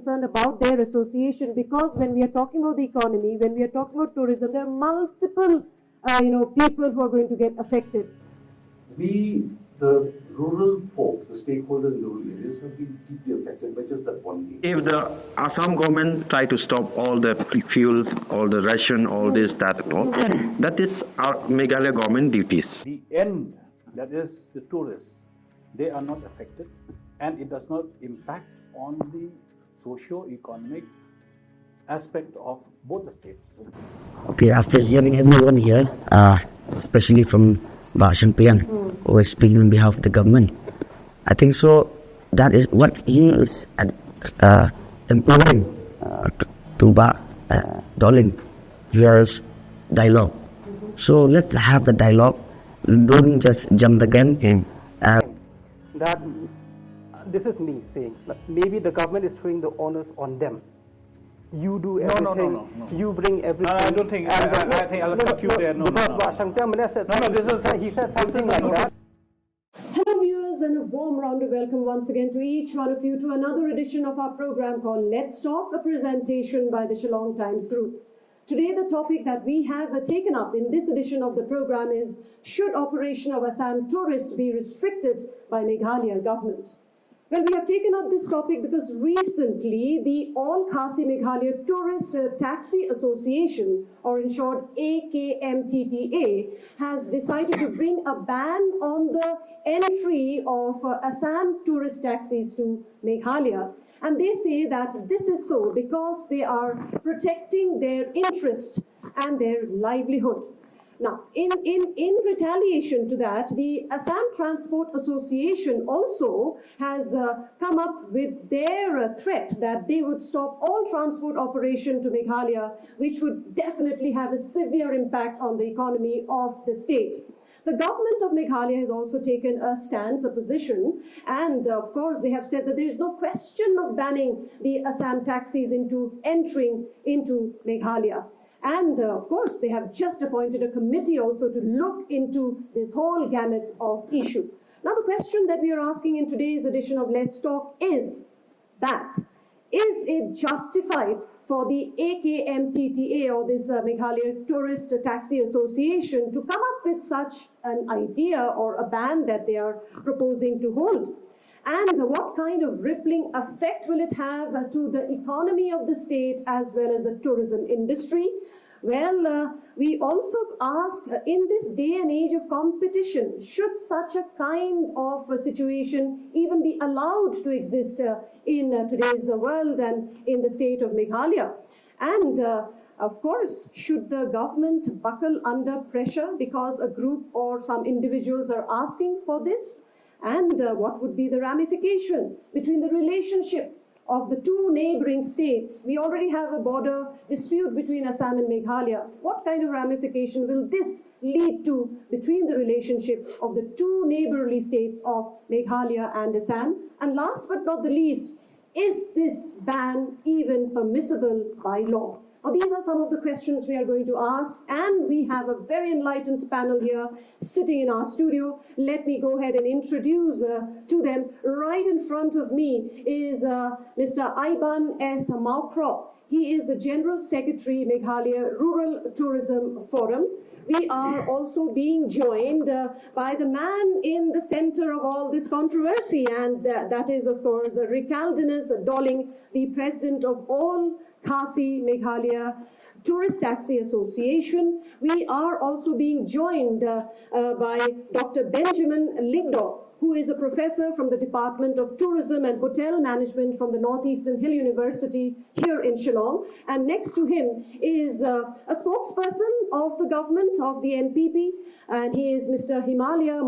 concerned about their association, because when we are talking about the economy, when we are talking about tourism, there are multiple people who are going to get affected. We, the rural folks, the stakeholders in rural areas, have been deeply affected by just that one case. If the Assam government try to stop all the fuels, all the ration, all this, that, all, that is our Meghalaya government duties. The end, that is the tourists, they are not affected, and it does not impact on the socio-economic aspect of both the states. Okay, after hearing everyone here, especially from Shangpliang, who is speaking on behalf of the government, I think so that is what he is employing to Dohling here's dialogue. So let's have the dialogue. Don't just jump the gun in. That this is me saying maybe the government is throwing the onus on them. You do everything. No. You bring everything. I don't think. I think I'll cut you there. No. He said something like that. Hello viewers, and a warm round of welcome once again to each one of you to another edition of our program called Let's Talk, a presentation by the Shillong Times Group. Today the topic that we have taken up in this edition of the program is, should operation of Assam tourists be restricted by Meghalaya government? Well, we have taken up this topic because recently the All-Khasi Meghalaya Tourist Taxi Association, or in short AKMTTA, has decided to bring a ban on the entry of Assam tourist taxis to Meghalaya. And they say that this is so because they are protecting their interest and their livelihood. Now, in retaliation to that, the Assam Transport Association also has come up with their threat that they would stop all transport operation to Meghalaya, which would definitely have a severe impact on the economy of the state. The government of Meghalaya has also taken a stance, a position, and of course they have said that there is no question of banning the Assam taxis entering into Meghalaya. And of course, they have just appointed a committee also to look into this whole gamut of issue. Now, the question that we are asking in today's edition of Let's Talk is that, is it justified for the AKMTTA, or this Meghalaya Tourist Taxi Association, to come up with such an idea or a ban that they are proposing to hold? And what kind of rippling effect will it have to the economy of the state as well as the tourism industry? Well, we also ask, in this day and age of competition, should such a kind of a situation even be allowed to exist in today's world and in the state of Meghalaya? And of course, should the government buckle under pressure because a group or some individuals are asking for this? And what would be the ramification between the relationship of the two neighboring states? We already have a border dispute between Assam and Meghalaya. What kind of ramification will this lead to between the relationship of the two neighborly states of Meghalaya and Assam? And last but not the least, is this ban even permissible by law? Now, these are some of the questions we are going to ask, and we have a very enlightened panel here sitting in our studio. Let me go ahead and introduce to them. Right in front of me is Mr. Aiban S Mawkhroh. He is the General Secretary, Meghalaya Rural Tourism Forum. We are also being joined by the man in the center of all this controversy, and that is, of course, Ricaldinus Dohling, the President of All-Khasi Meghalaya Tourist Taxi Association. We are also being joined by Dr. Benjamin Lyngdoh, who is a professor from the Department of Tourism and Hotel Management from the Northeastern Hill University here in Shillong. And next to him is a spokesperson of the government of the NPP, and he is Mr. Himalaya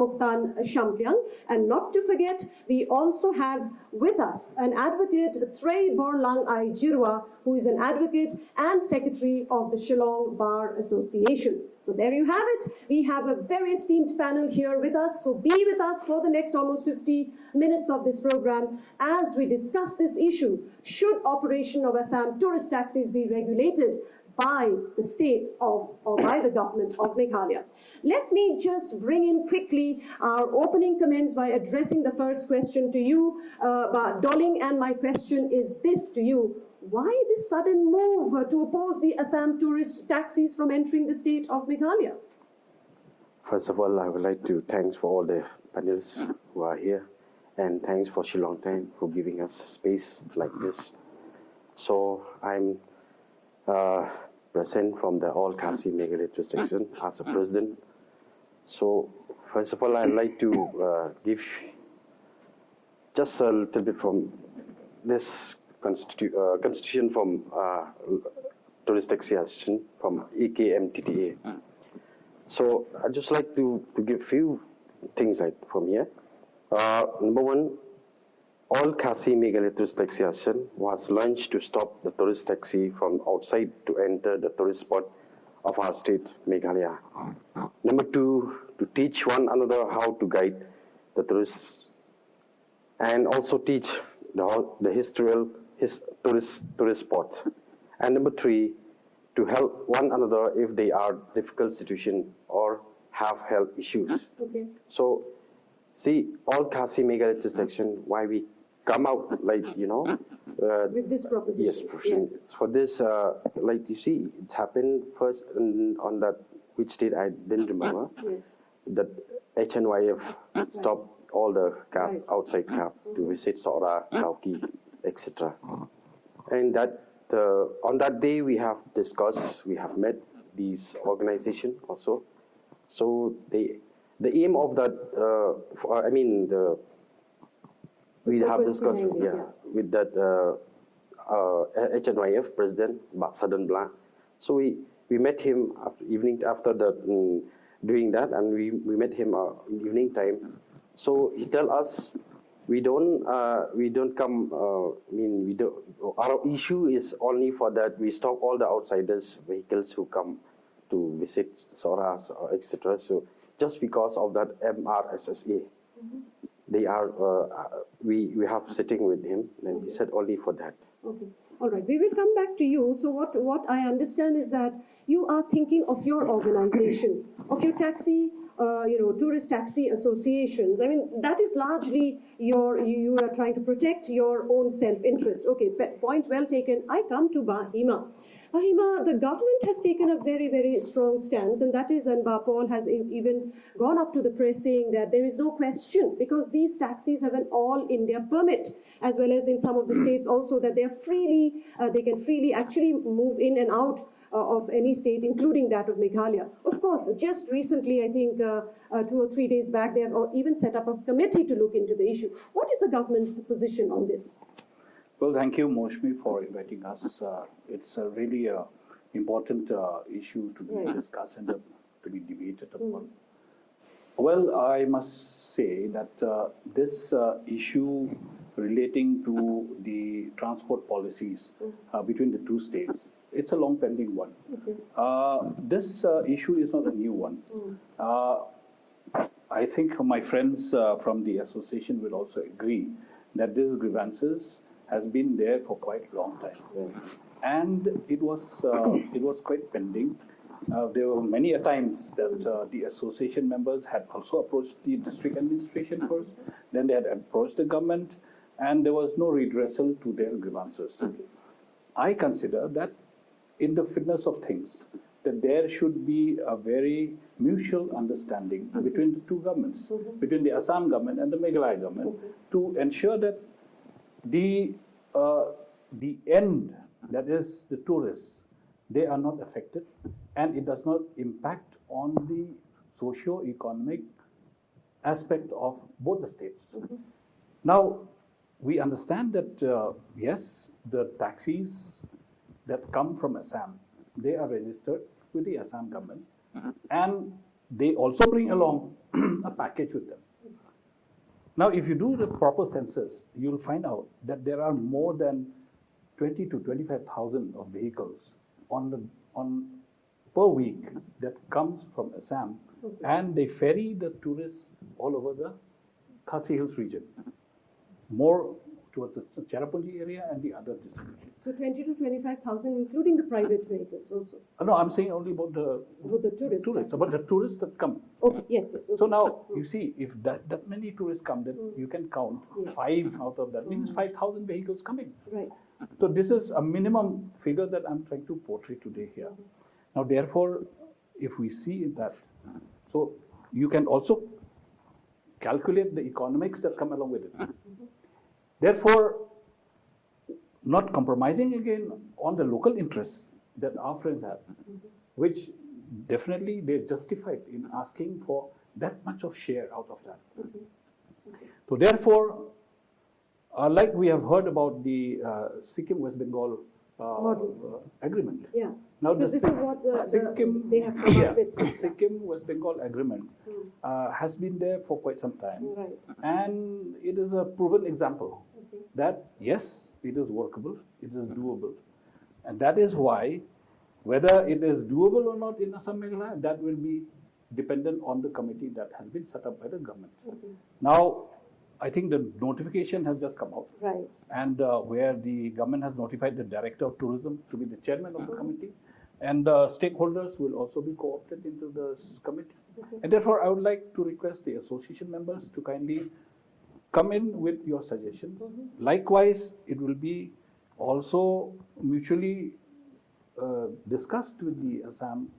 Shangpliang. And not to forget, we also have with us an advocate, Treiborlang L Jyrwa, who is an advocate and secretary of the Shillong Bar Association. So there you have it. We have a very esteemed panel here with us. So be with us for the next almost 50 minutes of this program as we discuss this issue. Should operation of Assam tourist taxis be regulated by the state or by the government of Meghalaya. Let me just bring in quickly our opening comments by addressing the first question to you, Dohling, and my question is this to you. Why this sudden move to oppose the Assam tourist taxis from entering the state of Meghalaya? First of all, I would like to thanks for all the panelists who are here, and thanks for Shillong Times for giving us space like this. So I'm present from the All-Khasi Meghalaya jurisdiction as a president. So first of all, I'd like to give just a little bit from this constitution from Tourist Taxi Association from AKMTTA. So I'd just like to give few things from here. Number one, All-Khasi Meghalaya Tourist Taxi Association was launched to stop the tourist taxi from outside to enter the tourist spot of our state, Meghalaya. Number two, to teach one another how to guide the tourists and also teach the tourist spots. And number three, to help one another if they are difficult situation or have health issues. Okay. So, see, All-Khasi Meghalaya jurisdiction, why we come out with this proposition. Yes, proposition. Yeah. For this, like you see, it's happened first on that, which state I didn't remember, yes. That HNYF stopped all the cab, outside cab to visit Sora, Kauki, etc. And that on that day we have discussed, we have met these organizations also. So the aim of that, we have discussed with that HNYF president, Southern Blanc. So we met him after the doing that, and we met him evening time. So he tell us we don't come. Our issue is only for that we stop all the outsiders vehicles who come to visit Soras or etc. So just because of that MRSSA, they are we have sitting with him, and he said only for that. Okay. All right. We will come back to you. So what I understand is that you are thinking of your organization, of your taxi, tourist taxi associations. I mean, that is largely you are trying to protect your own self-interest. Okay, point well taken. I come to Bahima. Bahima, the government has taken a very, very strong stance, and that is, and Paul has even gone up to the press saying that there is no question, because these taxis have an all-India permit, as well as in some of the states also, that they can freely actually move in and out of any state, including that of Meghalaya. Of course, just recently, I think 2 or 3 days back, they have even set up a committee to look into the issue. What is the government's position on this? Well, thank you, Moushumi, for inviting us. It's a really important issue to be discussed and to be debated upon. Well, I must say that this issue relating to the transport policies between the two states, it's a long pending one. This issue is not a new one. I think my friends from the association will also agree that these grievances has been there for quite a long time, and it was quite pending. There were many a times that the association members had also approached the district administration first, then they had approached the government, and there was no redressal to their grievances. I consider that in the fitness of things, that there should be a very mutual understanding between the two governments, between the Assam government and the Meghalaya government, to ensure that the end, that is the tourists, they are not affected, and it does not impact on the socio-economic aspect of both the states. Now, we understand that, yes, the taxis that come from Assam, they are registered with the Assam government, and they also bring along a package with them. Now, if you do the proper census, you'll find out that there are more than 20 to 25,000 of vehicles per week that comes from Assam, and they ferry the tourists all over the Khasi Hills region. More towards the Chakraborty area and the other distribution. So 20 to 25,000, including the private vehicles also. No, I'm saying only about the tourists. about the tourists that come. Okay, yes, yes. Okay. So now, you see, if that many tourists come, then you can count 5 out of that, means 5,000 vehicles coming. Right. So this is a minimum figure that I'm trying to portray today here. Now, therefore, if we see that, so you can also calculate the economics that come along with it. Therefore, not compromising again on the local interests that our friends have, which definitely they're justified in asking for that much of share out of that. So therefore, like we have heard about the Sikkim West Bengal agreement. Yeah. Now Because the this is what Sikkim, they have come up with. Sikkim West Bengal agreement has been there for quite some time, Right. and it is a proven example that yes, it is workable, it is doable, and that is why whether it is doable or not in Assam Meghalaya, that will be dependent on the committee that has been set up by the government. Now, I think the notification has just come out, Right. and where the government has notified the director of tourism to be the chairman of the committee, and stakeholders will also be co-opted into the committee. And therefore, I would like to request the association members to kindly come in with your suggestions. Likewise, it will be also mutually discussed with the Assam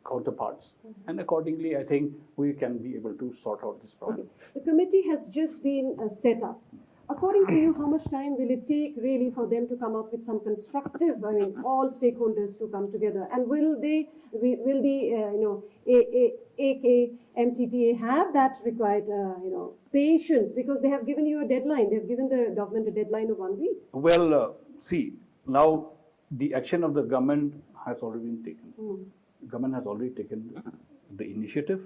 counterparts, and accordingly, I think we can be able to sort out this problem. The committee has just been set up. According to you, how much time will it take really for them to come up with some constructive, all stakeholders to come together? And will the AKMTTA have that required, patience? Because they have given you a deadline. They have given the government a deadline of 1 week. Well, see, now the action of the government has already been taken. The government has already taken the initiative.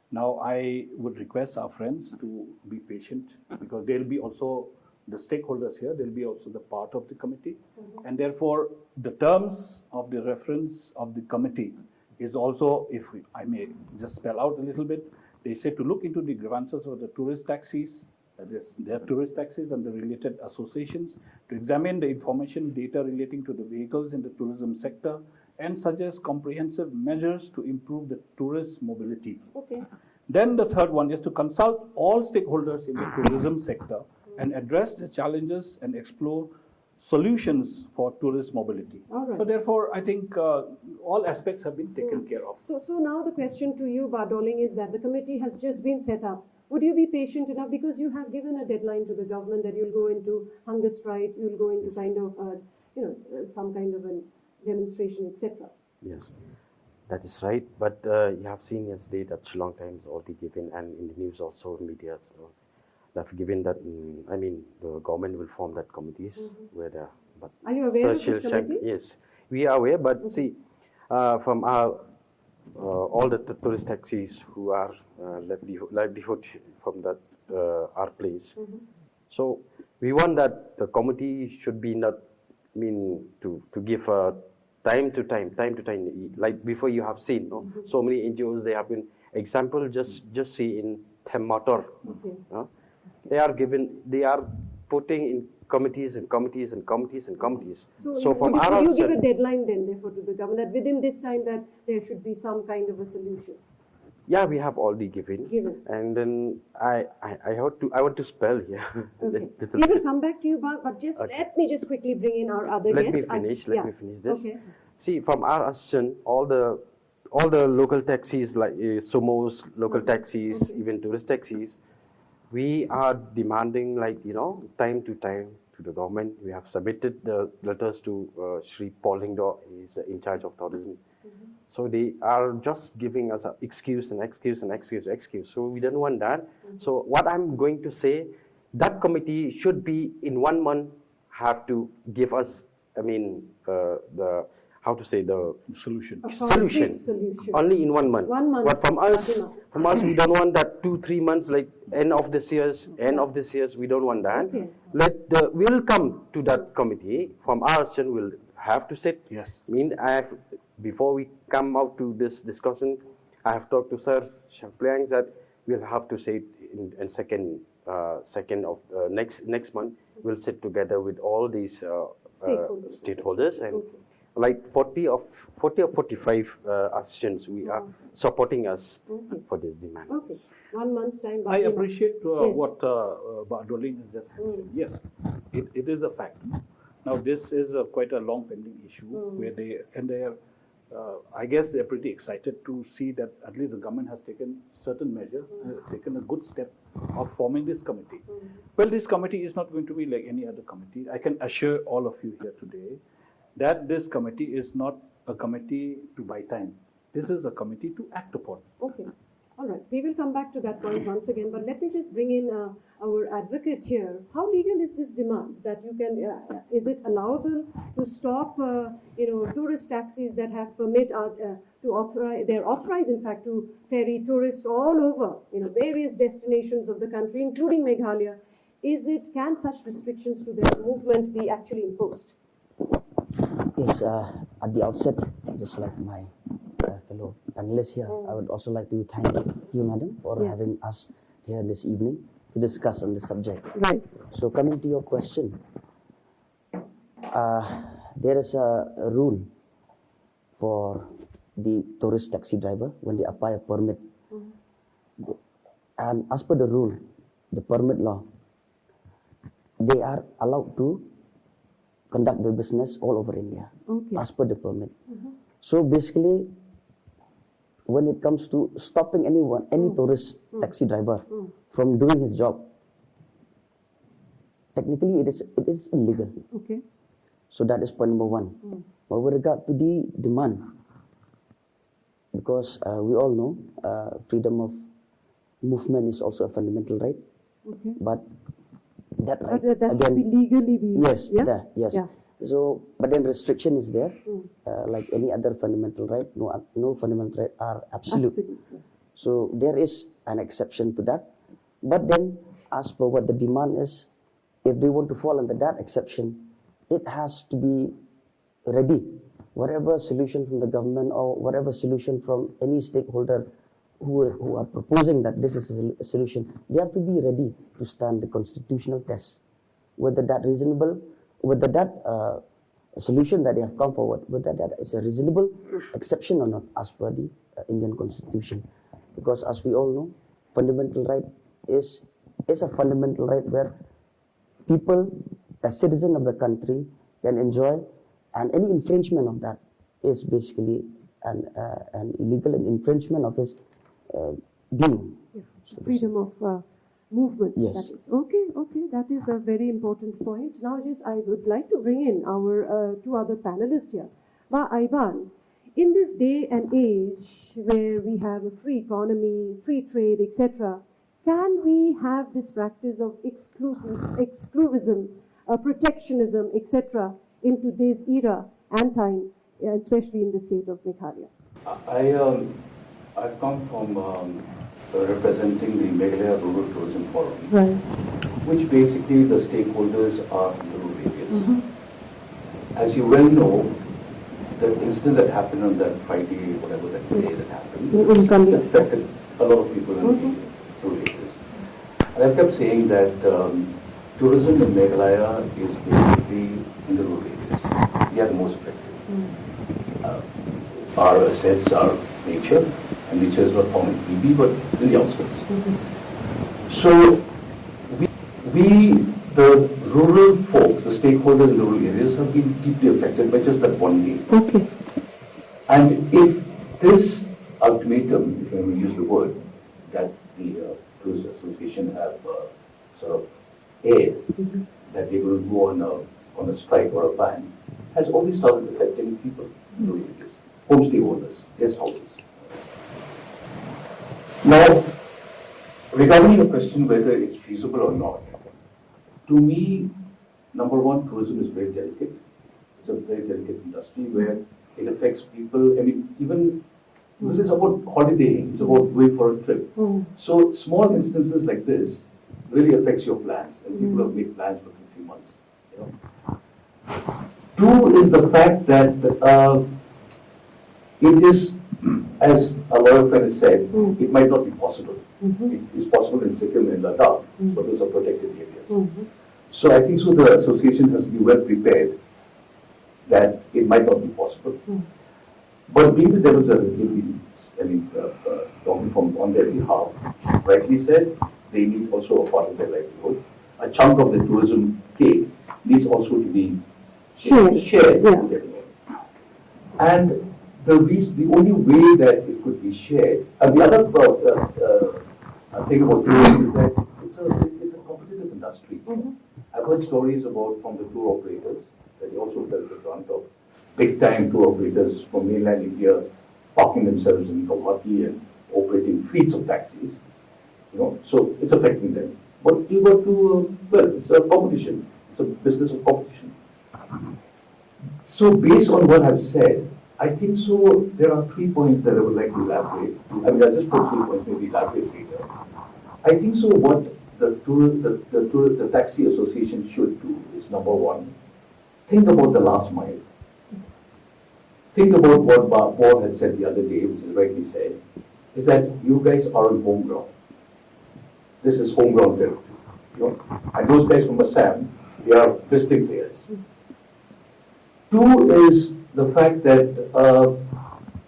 Now, I would request our friends to be patient, because they'll be also the stakeholders here, they'll be also the part of the committee. And therefore, the terms of the reference of the committee is also, if I may just spell out a little bit, they say to look into the grievances of the tourist taxis, that is, their tourist taxis and the related associations, to examine the information data relating to the vehicles in the tourism sector, and suggest comprehensive measures to improve the tourist mobility. Okay. Then the third one is to consult all stakeholders in the tourism sector and address the challenges and explore solutions for tourist mobility. All right. So therefore, I think all aspects have been taken care of. So now the question to you, Dohling, is that the committee has just been set up. Would you be patient enough, because you have given a deadline to the government that you'll go into hunger strike, you'll go into kind of, some kind of a demonstration, etc. Yes, that is right. But you have seen yesterday that Shillong Times already given, and in the news also, media, so they've given that, the government will form that committees where the. But Are you aware of this committee? Yes, we are aware, but see, from our all the tourist taxis who are livelihood from that our place. So we want that the committee should be not to give time to time, like before you have seen, so many NGOs, they have been, example, just see in Thermator, they are putting in committees and committees and committees and committees. So from will you give a deadline then, therefore, to the government, that within this time that there should be some kind of a solution? Yeah, we have already given. And then I want to spell here. Okay. We will come back to you, but just let me just quickly bring in our other guest. Let me finish this. Okay. See, from our association, all the local taxis, like sumos, local taxis, even tourist taxis, we are demanding, time to time to the government. We have submitted the letters to Shri Lyngdoh, he is in charge of tourism. So they are just giving us an excuse. So we don't want that. So what I'm going to say, that committee should be in 1 month have to give us, the Solution. only in 1 month. 1 month. But from us, we don't want that 2-3 months, like end of this year, we don't want that. Okay. We'll come to that committee. From our session, we'll have to sit. Yes. Before we come out to this discussion, I have talked to Sir Shangpliang that we'll have to say it in second of next month. will sit together with all these stakeholders, and Okay. like 40 or 45 assistants we are supporting us Okay. for this demand. Okay. 1 month's time. I appreciate Yes. what Dohling has just mentioned. Yes, it is a fact. Now this is quite a long pending issue where they are, I guess they're pretty excited to see that at least the government has taken certain measures, taken a good step of forming this committee. Well, this committee is not going to be like any other committee. I can assure all of you here today that this committee is not a committee to buy time. This is a committee to act upon. Okay. All right. We will come back to that point once again, but let me just bring in our advocate here. How legal is this demand that you can, is it allowable to stop, tourist taxis that have permit to authorize, they're authorized in fact to ferry tourists all over, various destinations of the country, including Meghalaya. Can such restrictions to their movement be actually imposed? Yes, at the outset, just like my fellow panelists here, I would also like to thank you, madam, for having us here this evening to discuss on this subject. Right. So coming to your question, there is a rule for the tourist taxi driver when they apply a permit. And as per the rule, the permit law, they are allowed to conduct their business all over India, as per the permit. So basically, when it comes to stopping anyone, any tourist taxi driver from doing his job, technically it is illegal. Okay. So that is point number one. But with regard to the demand, because we all know freedom of movement is also a fundamental right. Okay. But that right, that again, should be legally be. yes, Yeah? yes. Yeah. So, but then restriction is there, like any other fundamental right. No fundamental right are absolute. Absolutely. So there is an exception to that. But then, as per what the demand is, if they want to fall under that exception, it has to be ready. Whatever solution from the government or whatever solution from any stakeholder who are proposing that this is a solution, they have to be ready to stand the constitutional test. Whether that reasonable, whether that solution that they have come forward, whether that is a reasonable exception or not, as per the Indian Constitution. Because as we all know, fundamental right is a fundamental right where people, as citizens of the country, can enjoy, and any infringement of that is basically an illegal infringement of his being. Yeah. Freedom of movement. Yes. That is. Okay, that is a very important point. Now, I would like to bring in our two other panelists here. Aiban, in this day and age where we have a free economy, free trade, etc., can we have this practice of exclusivism, protectionism, etc., in today's era and time, especially in the state of Meghalaya? I've come from representing the Meghalaya Rural Tourism Forum, Right. which basically the stakeholders are the rural areas. As you well know, the incident that happened on that Friday, whatever that day that happened, affected a lot of people in the rural areas. And I've kept saying that tourism in Meghalaya is basically in the rural areas. We are the most affected. Our assets are nature, and nature is not found in PB, but in the outskirts. So, the rural folks, the stakeholders in the rural areas, have been deeply affected by just that one day. Okay. And if this ultimatum, if I may use the word, that the Tourist Association have sort of aired, that they will go on a strike or a ban, has already started affecting people in the rural areas, homestay owners, guest houses. Now, regarding your question whether it's feasible or not, to me, number one, tourism is very delicate. It's a very delicate industry where it affects people. I mean, even because it's about holidaying, it's about going for a trip. So small instances like this really affects your plans, and people have made plans for 2-3 months. Two is the fact that it is, as a lawyer friend has said, it might not be possible. It is possible in Sikkim and Ladakh, but those are protected areas. So I think so the association has to be well prepared that it might not be possible. But being the devil's advocate, talking from on their behalf, rightly said, they need also a part of their livelihood. A chunk of the tourism cake needs also to be shared with everyone. And the only way that it could be shared, and the other thing about tourism is that it's a competitive industry. I've heard stories from the tour operators that they also felt the brunt of big-time tour operators from mainland India parking themselves in Chakraborty and operating fleets of taxis. So it's affecting them. But you got to, it's a competition. It's a business of competition. So based on what I've said, I think so there are 3 points that I would like to elaborate. I'll just put 3 points, maybe elaborate later. I think so what the taxi association should do is, number one, think about the last mile. Think about what Paul had said the other day, which is rightly said, is that you guys are on home ground. This is home ground territory. And those guys from Assam, they are visiting players. Two is the fact that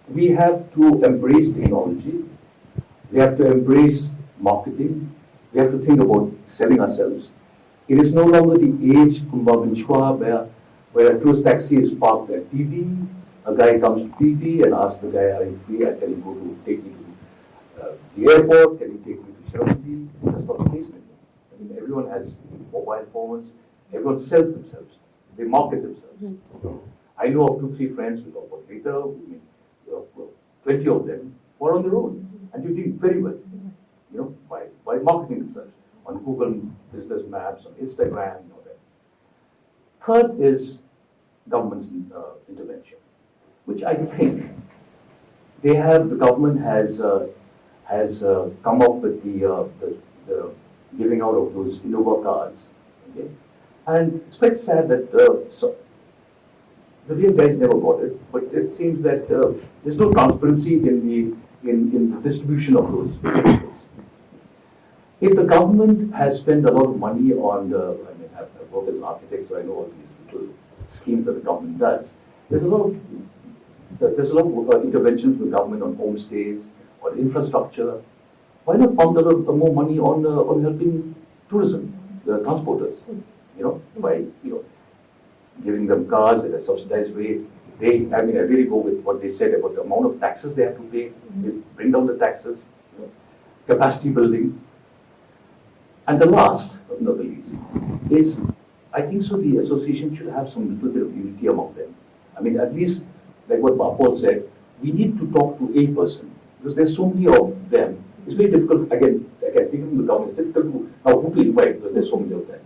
we have to embrace technology. We have to embrace marketing. We have to think about selling ourselves. It is no longer the age where a tourist taxi is parked at TV. A guy comes to TV and asks the guy, "Are you free? Can you take me to the airport? Can you take me to Chakraborty?" That's not the case anymore. Everyone has mobile phones. Everyone sells themselves. They market themselves. I know of 2-3 friends we talk about later. 20 of them who are on the road and they're doing very well. By marketing themselves on Google Business Maps, on Instagram, and all that. Third is government's intervention, which I think the government has come up with the giving out of those Innova cars. Okay? And it's quite sad that the real guys never got it, but it seems that there's no transparency in the distribution of those vehicles. If the government has spent a lot of money on I've worked as an architect, so I know all these little schemes that the government does. There's a lot of interventions with the government on homestays, on infrastructure. Why not pump a little more money on helping tourism, the transporters? By giving them cars at a subsidized rate. I really go with what they said about the amount of taxes they have to pay. They bring down the taxes, capacity building. And the last, but not the least, is I think so the association should have some little bit of unity among them. At least, like what Paul said, we need to talk to a person because there's so many of them. It's very difficult, again, thinking from the government, it's difficult to know who to invite because there's so many of them.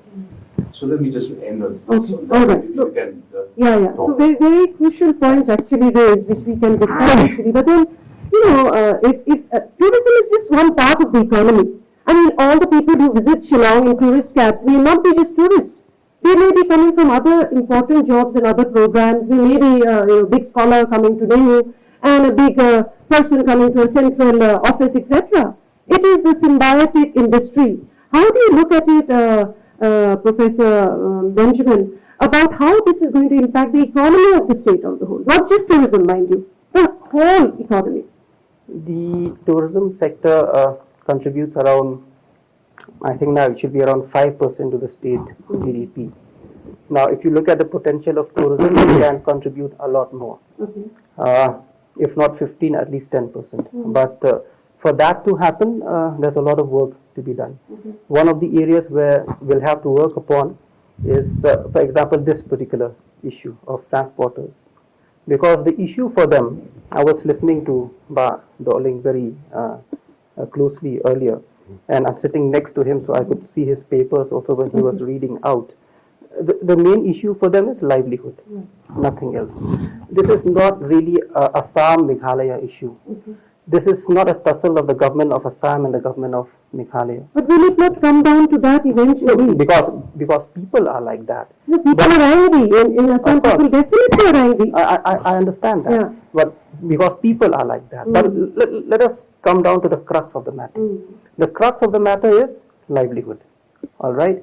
So let me just end on this. Okay, all right. So very, very crucial points actually raised, which we can discuss actually. But then, if tourism is just one part of the economy. All the people who visit Shillong in tourist cabs may not be just tourists. They may be coming from other important jobs and other programs. They may be a big scholar coming to NEHU and a big person coming to a central office, etc. It is a symbiotic industry. How do you look at it, Professor Benjamin, about how this is going to impact the economy of the state on the whole? Not just tourism, mind you, the whole economy. The tourism sector contributes around, I think now it should be around 5% to the state GDP. Now, if you look at the potential of tourism, it can contribute a lot more. If not 15, at least 10%. But for that to happen, there's a lot of work to be done. One of the areas where we'll have to work upon is, for example, this particular issue of transporters. Because the issue for them, I was listening to Dohling very closely earlier, and I'm sitting next to him so I could see his papers also when he was reading out. The main issue for them is livelihood, nothing else. This is not really a Assam Meghalaya issue. This is not a tussle of the government of Assam and the government of Meghalaya. But will it not come down to that eventually? Because people are like that. No, people are angry. In Assam, people definitely are angry. I understand that. Yeah. But because people are like that. But let us come down to the crux of the matter. The crux of the matter is livelihood. All right.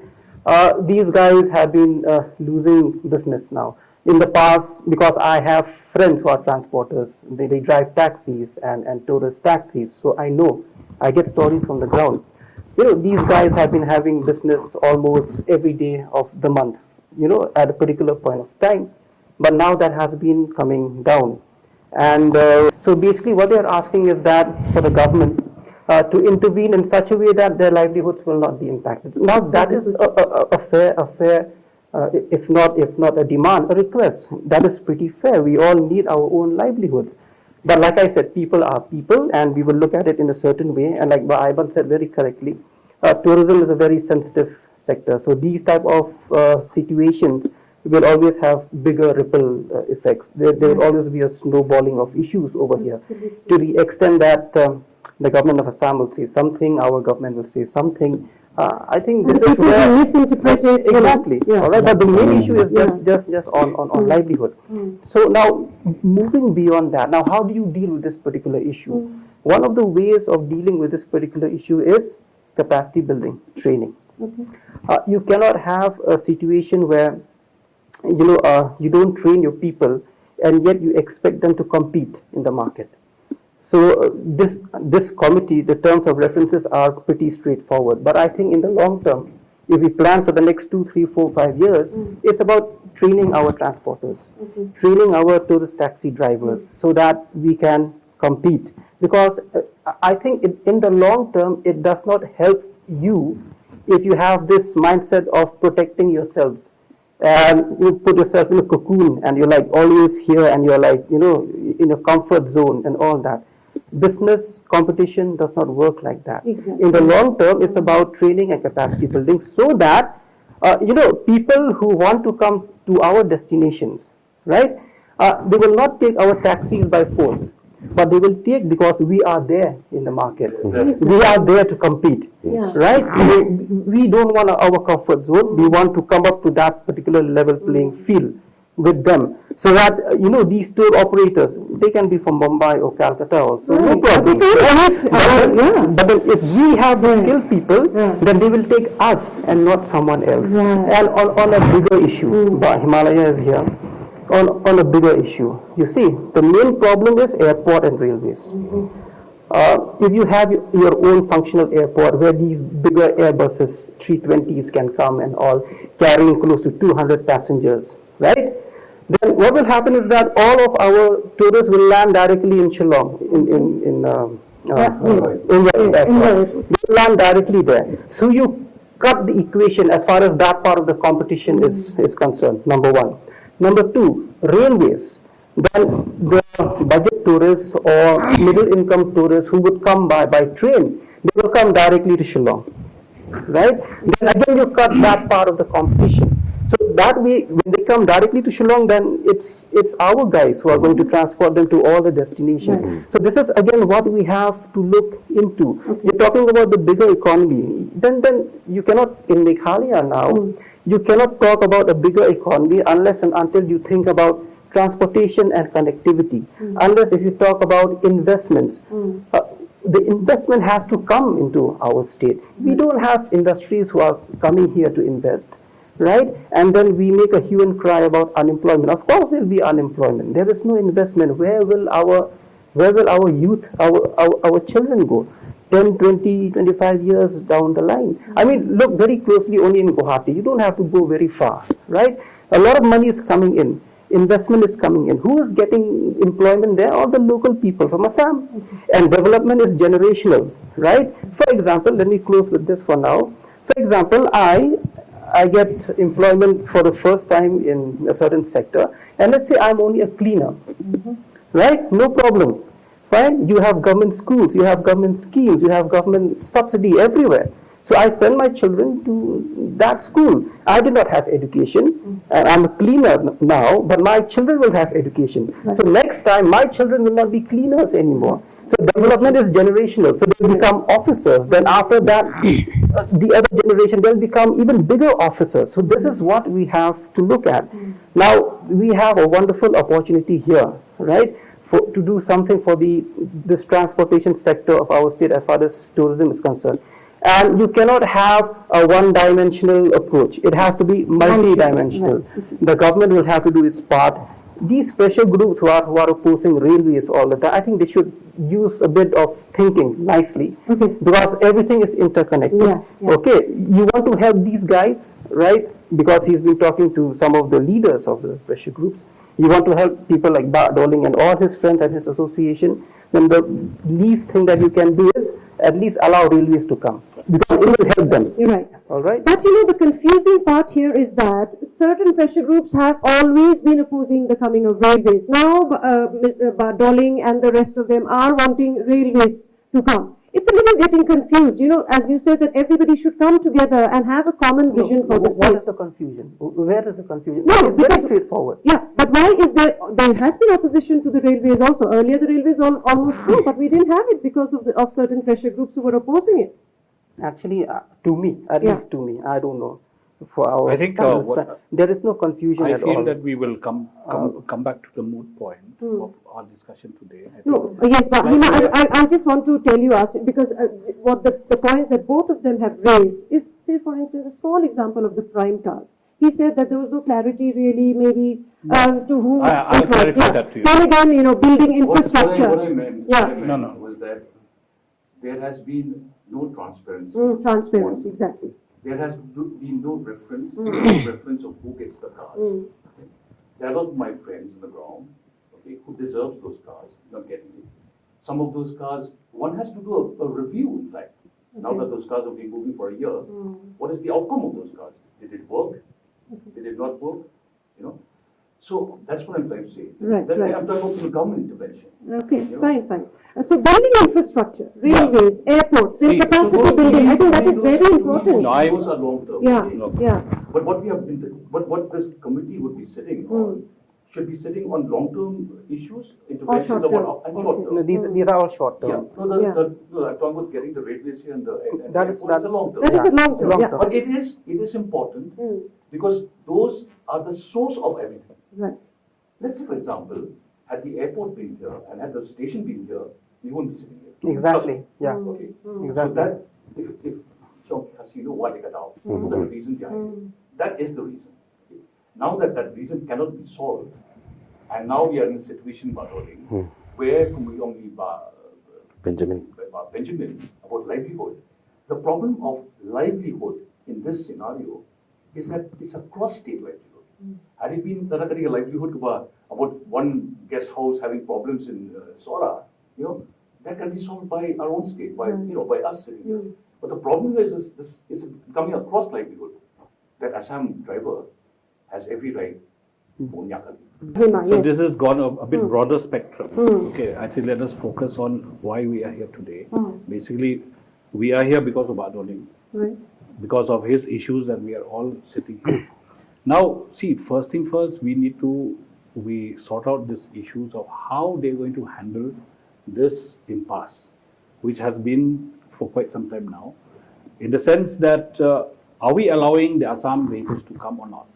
these guys have been losing business now. In the past, because I have friends who are transporters, they drive taxis and tourist taxis, so I know, I get stories from the ground. These guys have been having business almost every day of the month, at a particular point of time, but now that has been coming down. And so basically what they are asking is that for the government to intervene in such a way that their livelihoods will not be impacted. Now that is a fair if not a demand, a request. That is pretty fair. We all need our own livelihoods. But like I said, people are people, and we will look at it in a certain way. And like Aiban said very correctly, tourism is a very sensitive sector. So these type of situations will always have bigger ripple effects. There will always be a snowballing of issues over here. To the extent that the government of Assam will say something, our government will say something. I think this is where exactly. Yeah. All right, but the main issue is just on livelihood. So now moving beyond that, now how do you deal with this particular issue? One of the ways of dealing with this particular issue is capacity building, training. You cannot have a situation where you don't train your people and yet you expect them to compete in the market. So this committee, the terms of references are pretty straightforward. But I think in the long term, if we plan for the next 2, 3, 4, 5 years, it's about training our transporters, training our tourist taxi drivers so that we can compete. Because I think in the long term, it does not help you if you have this mindset of protecting yourselves. And you put yourself in a cocoon and you're like always here and you're like, in a comfort zone and all that. Business competition does not work like that. Exactly. In the long term, it's about training and capacity building so that, people who want to come to our destinations, right, they will not take our taxis by force, but they will take because we are there in the market. We are there to compete, right? We don't want our comfort zone. We want to come up to that particular level playing field with them. So that, these tour operators, they can be from Mumbai or Calcutta also. No problem. But then if we have the skilled people, then they will take us and not someone else. And on a bigger issue, the Himalaya is here, on a bigger issue. You see, the main problem is airport and railways. If you have your own functional airport where these bigger Airbuses, 320s can come and all, carrying close to 200 passengers, right? Then what will happen is that all of our tourists will land directly in Shillong, in the airport. They land directly there. So you cut the equation as far as that part of the competition is concerned, number one. Number two, railways. Then the budget tourists or middle income tourists who would come by train, they will come directly to Shillong, right? Then again you cut that part of the competition. So that way, when they come directly to Shillong, then it's our guys who are going to transport them to all the destinations. So this is again what we have to look into. You're talking about the bigger economy. Then you cannot, in Meghalaya now, you cannot talk about a bigger economy unless and until you think about transportation and connectivity. Unless if you talk about investments. The investment has to come into our state. We don't have industries who are coming here to invest. Right? And then we make a hue and cry about unemployment. Of course there will be unemployment. There is no investment. Where will our youth, our children go? 10, 20, 25 years down the line. I mean, look very closely only in Guwahati. You don't have to go very far, right? A lot of money is coming in. Investment is coming in. Who is getting employment there? All the local people from Assam. And development is generational, right? For example, let me close with this for now. For example, I get employment for the first time in a certain sector, and let's say I'm only a cleaner, right? No problem, fine. You have government schools, you have government schemes, you have government subsidy everywhere. So I send my children to that school. I did not have education, and I'm a cleaner now, but my children will have education. So next time, my children will not be cleaners anymore. So development is generational. So they become officers. Then after that, the other generation, they'll become even bigger officers. So this is what we have to look at. Now, we have a wonderful opportunity here, right, to do something for this transportation sector of our state as far as tourism is concerned. And you cannot have a one-dimensional approach. It has to be multi-dimensional. The government will have to do its part. These pressure groups who are opposing railways all the time, I think they should use a bit of thinking nicely, because everything is interconnected. Okay, you want to help these guys, right? Because he's been talking to some of the leaders of the pressure groups. You want to help people like Dohling and all his friends and his association. Then the least thing that you can do is at least allow railways to come, because it will help them. You're right. All right. But you know, the confusing part here is that certain pressure groups have always been opposing the coming of railways. Now, Dohling and the rest of them are wanting railways to come. It's a little getting confused, you know, as you said that everybody should come together and have a common vision for the state. What is the confusion? Where is the confusion? No, it's very straightforward. Yeah, but why is there has been opposition to the railways also. Earlier the railways almost grew, but we didn't have it because of certain pressure groups who were opposing it. Actually, to me, at least to me, I don't know. For our, I think there is no confusion at all. I feel that we will come back to the moot point of our discussion today. Yes, but I just want to tell you, because what the points that both of them have raised is, say for instance, a small example of the prime cars. He said that there was no clarity really, maybe to whom. I'll clarify that to you. Then again, you know, building infrastructure. What I meant was that there has been no transparency. Transparency, exactly. There has been no reference, of who gets the cars. Okay. There are my friends on the ground, okay, who deserve those cars, not getting it. Some of those cars, one has to do a review, in fact. Now that those cars have been moving for a year, what is the outcome of those cars? Did it work? Did it not work? You know. So that's what I'm trying to say. Right. I'm talking about the government intervention. Okay, fine. So building infrastructure, railways, airports, capacity building, I think that is very important. Those are long term. Yeah. But what we have been, what this committee would be sitting on, should be sitting on long term issues, interventions and short term. No, these are all short term. I'm talking about getting the railways here and that's a long term. That is a long term. But it is important because those are the source of everything. Right. Let's say, for example, had the airport been here and had the station been here, we wouldn't be sitting here. Exactly. Yeah. Okay. Exactly. So that if Shangpliang what the reason behind it, that is the reason. Okay. Now that reason cannot be solved, and now we are in a situation, where Benjamin about livelihood. The problem of livelihood in this scenario is that it's a cross-state livelihood. Had it been a livelihood about one guest house having problems in Sora, you know, that can be solved by our own state, by by us sitting here. But the problem is this is becoming a cross livelihood that Assam driver has every right to own Yakali. So this has gone a bit broader spectrum. Okay, actually let us focus on why we are here today. Basically, we are here because of Dohling, because of his issues, and we are all sitting here. Now, see, first thing first, we sort out these issues of how they're going to handle this impasse, which has been for quite some time now, in the sense that are we allowing the Assam vehicles to come or not?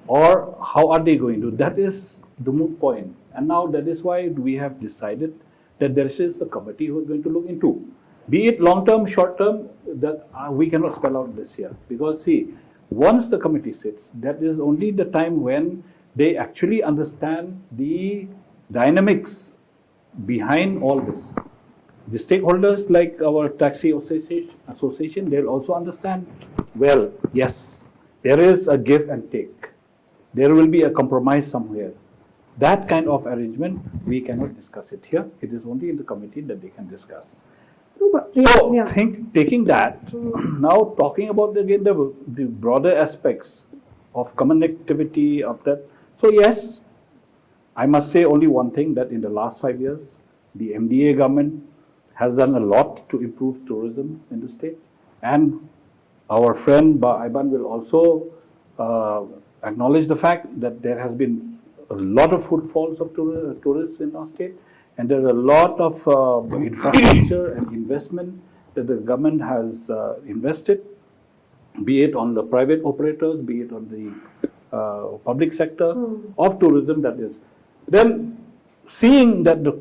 Or how are they going to? That is the moot point. And now that is why we have decided that there is a committee who is going to look into. Be it long term, short term, that we cannot spell out this year. Because see, once the committee sits, that is only the time when they actually understand the dynamics behind all this. The stakeholders like our taxi association, they'll also understand, well, yes, there is a give and take. There will be a compromise somewhere. That kind of arrangement, we cannot discuss it here. It is only in the committee that they can discuss. So, taking that, now talking about again the broader aspects of connectivity of that. So yes, I must say only one thing, that in the last 5 years, the MDA government has done a lot to improve tourism in the state. And our friend Aiban will also acknowledge the fact that there has been a lot of footfalls of tourists in our state. And there are a lot of infrastructure and investment that the government has invested, be it on the private operators, be it on the public sector of tourism, that is. Then seeing that the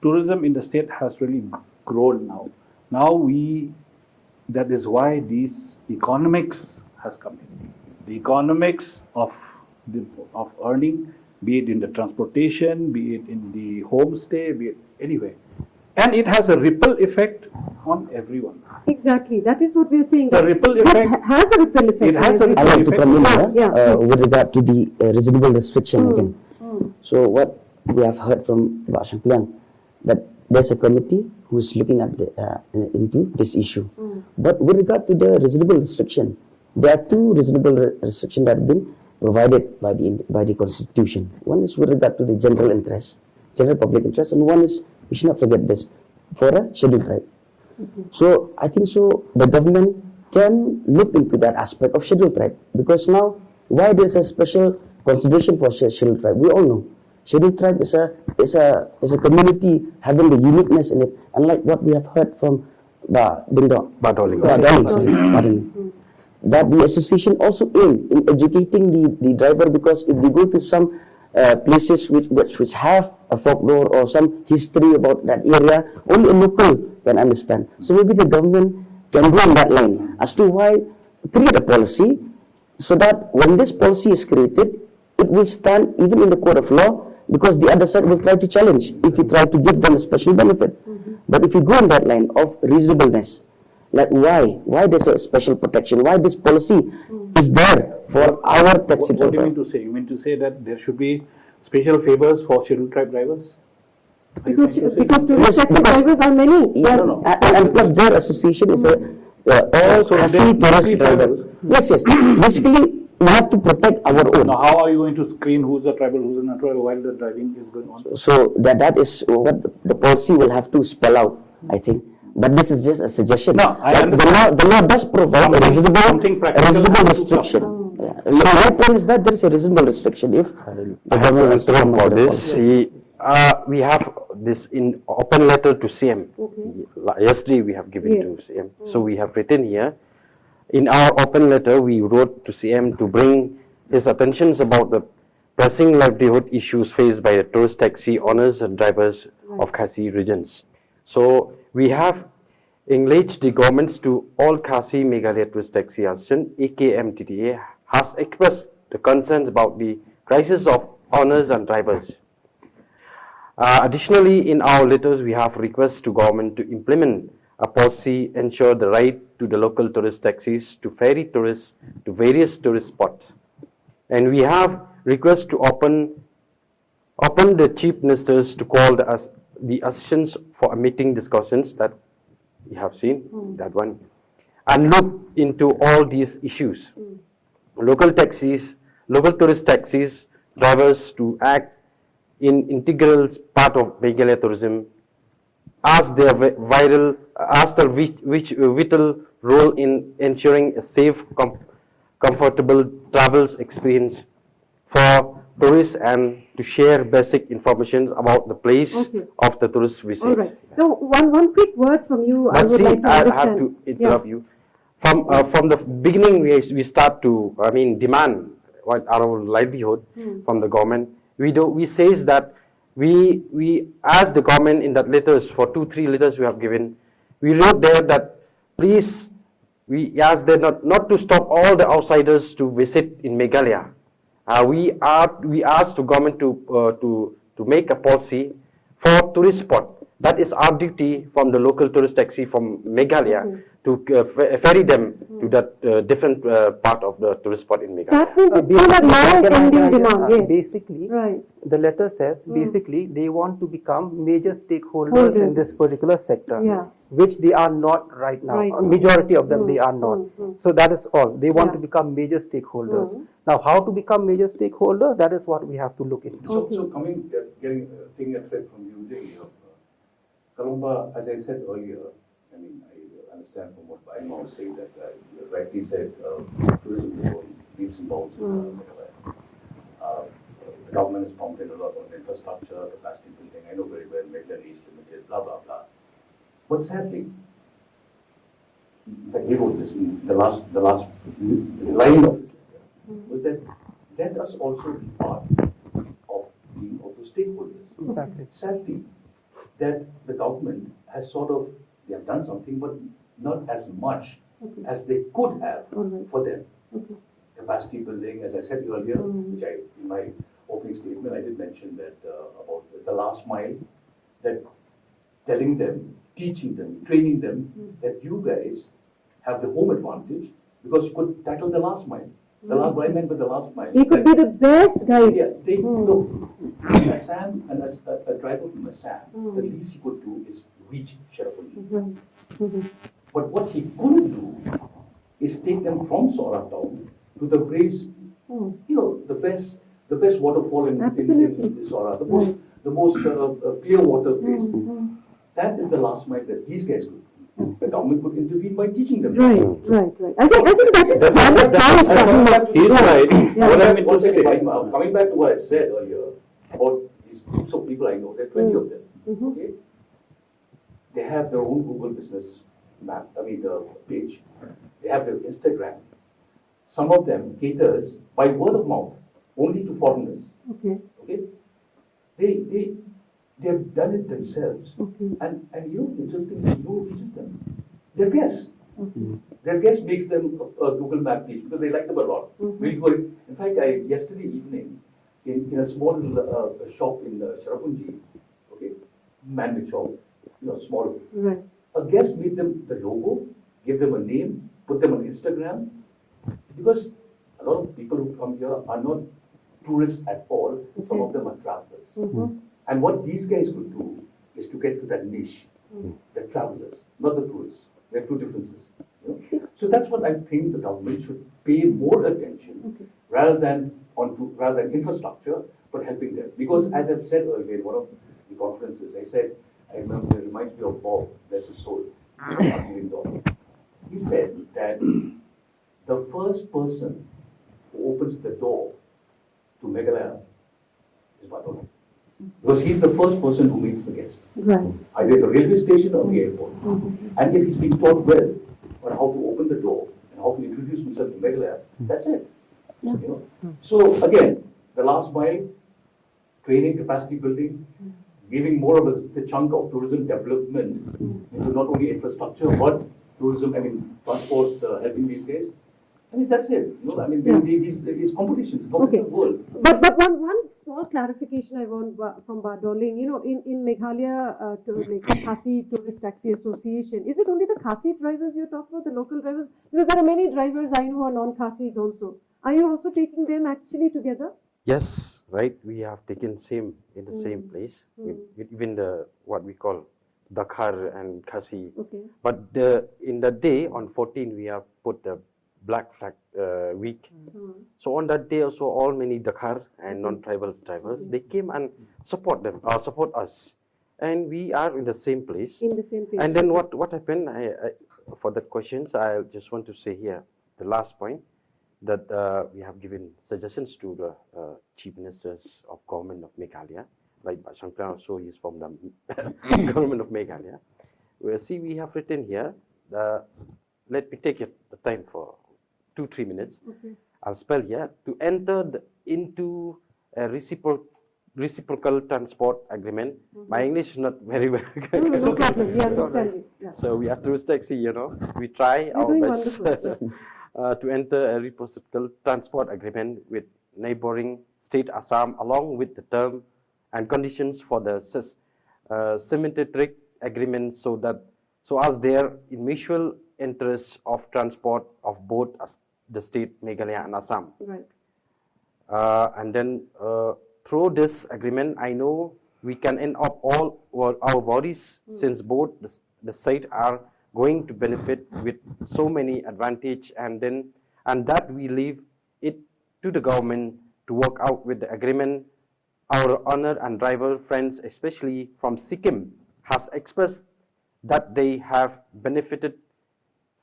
tourism in the state has really grown now. Now we that is why these economics has come in. The economics of earning, be it in the transportation, be it in the homestay, be it anywhere. And it has a ripple effect on everyone. Exactly. That is what we are saying. The ripple effect has a ripple effect. It has a ripple I like to effect. come in here Yeah. with regard to the reasonable restriction again. So what we have heard from Shangpliang, that there's a committee who is looking at into this issue. But with regard to the reasonable restriction, there are two reasonable restrictions that have been provided by the Constitution. One is with regard to the general interest, general public interest, and one is, we should not forget this, for a scheduled tribe. So I think so the government can look into that aspect of scheduled tribe, because now why there's a special consideration for scheduled tribe, we all know scheduled tribe is a community having the uniqueness in it, unlike what we have heard from Lyngdoh, that the association also aim in educating the driver, because if they go to some places which have a folklore or some history about that area, only a local can understand. So maybe the government can go on that line as to why create a policy, so that when this policy is created, it will stand even in the court of law, because the other side will try to challenge if you try to give them a special benefit. But if you go on that line of reasonableness, like why there's a special protection, why this policy is there for our taxi driver. What do you mean to say? You mean to say that there should be special favors for scheduled tribe drivers? Because tourist taxi drivers are many. No. And plus their association is All-Khasi tourist drivers. Yes. Basically, we have to protect our own. Now, how are you going to screen who's a tribal, who's not tribal while the driving is going on? So that is what the policy will have to spell out, I think. But this is just a suggestion. No, I understand. The law does provide a reasonable restriction. So my point is that there is a reasonable restriction if I have to answer for this. We have this in open letter to CM. Yesterday we have given to CM. So we have written here, in our open letter we wrote to CM to bring his attentions about the pressing livelihood issues faced by the tourist taxi owners and drivers of Khasi regions. So we have engaged the governments to All-Khasi Meghalaya Tourist Taxi Association, AKMTTA, has expressed the concerns about the crisis of owners and drivers. Additionally, in our letters, we have requests to government to implement a policy ensure the right to the local tourist taxis to ferry tourists to various tourist spots. And we have requests to open the chief ministers to call the associations for a meeting discussions that we have seen, that one, and look into all these issues. Local tourist taxis, drivers to act in integral part of Meghalaya tourism, as their vital role in ensuring a safe, comfortable travels experience for tourists, and to share basic information about the place of the tourist visit. All right. So one quick word from you. But I would like to understand. I have to interrupt you. From the beginning, we start to demand what our livelihood from the government. We says that we ask the government in that letters, for 2-3 letters we have given. We wrote there that please, we ask them not to stop all the outsiders to visit in Meghalaya. We asked the government to make a policy for tourist spot. That is our duty from the local tourist taxi from Meghalaya to ferry them to that different part of the tourist spot in Meghalaya. That means it's still a long-pending demand. Yes. Basically, Right. the letter says basically they want to become major stakeholders in this particular sector, which they are not right now. Right. Majority of them they are not. So that is all. They want to become major stakeholders. Now, how to become major stakeholders? That is what we have to look into. So taking a thread from you, Kalumba, as I said earlier, I understand from what Aiban was saying that you rightly said tourism is going leaps and bounds in Meghalaya. The government has prompted a lot on infrastructure, capacity building. I know very well Meghalaya needs limited, blah blah blah. But sadly, in fact, he wrote this in the last line of this letter, was that let us also be part of being also stakeholders. Exactly. Sadly, that the government has they have done something, but not as much as they could have for them. Okay. Capacity building, as I said earlier, which in my opening statement, I did mention that about the last mile, that telling them, teaching them, training them that you guys have the home advantage because you could tackle the last mile. The last mile meant the last mile. They could be the best guys. Yeah, they look. Assam and a tribal from Assam, the least he could do is reach Chakraborty. But what he couldn't do is take them from Sora town to the place, the best waterfall in Sora, the most clear water place. That is the last mile that these guys could do. The government could intervene by teaching them. Right. I think that is valid. He's right. What I mean to say, coming back to what I said earlier about these groups of people I know, there are 20 of them. Okay, they have their own Google business map. The page. They have their Instagram. Some of them caters by word of mouth only to foreigners. Okay. They have done it themselves. And interestingly, who reaches them? Their guests. Their guest makes them a Google Map page because they like them a lot. We'll go. In fact, yesterday evening in a small shop in Chakraborty, okay, man-made shop, small. Right. A guest made them the logo, gave them a name, put them on Instagram, because a lot of people who come here are not tourists at all. Some of them are travelers. And what these guys could do is to get to that niche, the travelers, not the tourists. There are two differences. So that's what I think the government should pay more attention rather than infrastructure, but helping them. Because as I've said earlier in one of the conferences, I remember it reminds me of Bob, bless his soul, Lyngdoh. He said that the first person who opens the door to Meghalaya is Dohling. Because he's the first person who meets the guest. Right. Either at the railway station or the airport. And if he's been taught well on how to open the door and how to introduce himself to Meghalaya, that's it. So again, the last mile, training, capacity building, giving more of the chunk of tourism development into not only infrastructure but tourism, transport, helping these guys. That's it. These competitions, competitive world. But one small clarification I want from Dohling. In Meghalaya, Khasi Tourist Taxi Association, is it only the Khasi drivers you talk about, the local drivers? Because there are many drivers I know who are non-Khasis also. Are you also taking them actually together? Yes, right. We have taken in the same place, even what we call Dakar and Khasi. Okay. But in the day on 14, we have put the Black Flag Week. So on that day also, all many Dakar and non-tribal drivers, they came and support us, and we are in the same place. In the same place. And then what happened? For the questions, I just want to say here the last point, that we have given suggestions to the chief ministers of government of Meghalaya, like Shangpliang also, he is from the government of Meghalaya. We have written here. Let me take the time for 2-3 minutes. I'll spell here to enter into a reciprocal transport agreement. My English is not very well. No problem. We understand it. So we are tourist taxi, we try our best to enter a reciprocal transport agreement with neighboring state Assam, along with the term and conditions for the symmetric agreement, so as there in mutual interest of transport of both the state Meghalaya and Assam. Right. And then through this agreement, I know we can end up all our bodies, since both the state are going to benefit with so many advantage, and that we leave it to the government to work out with the agreement. Our owner and driver friends, especially from Sikkim, has expressed that they have benefited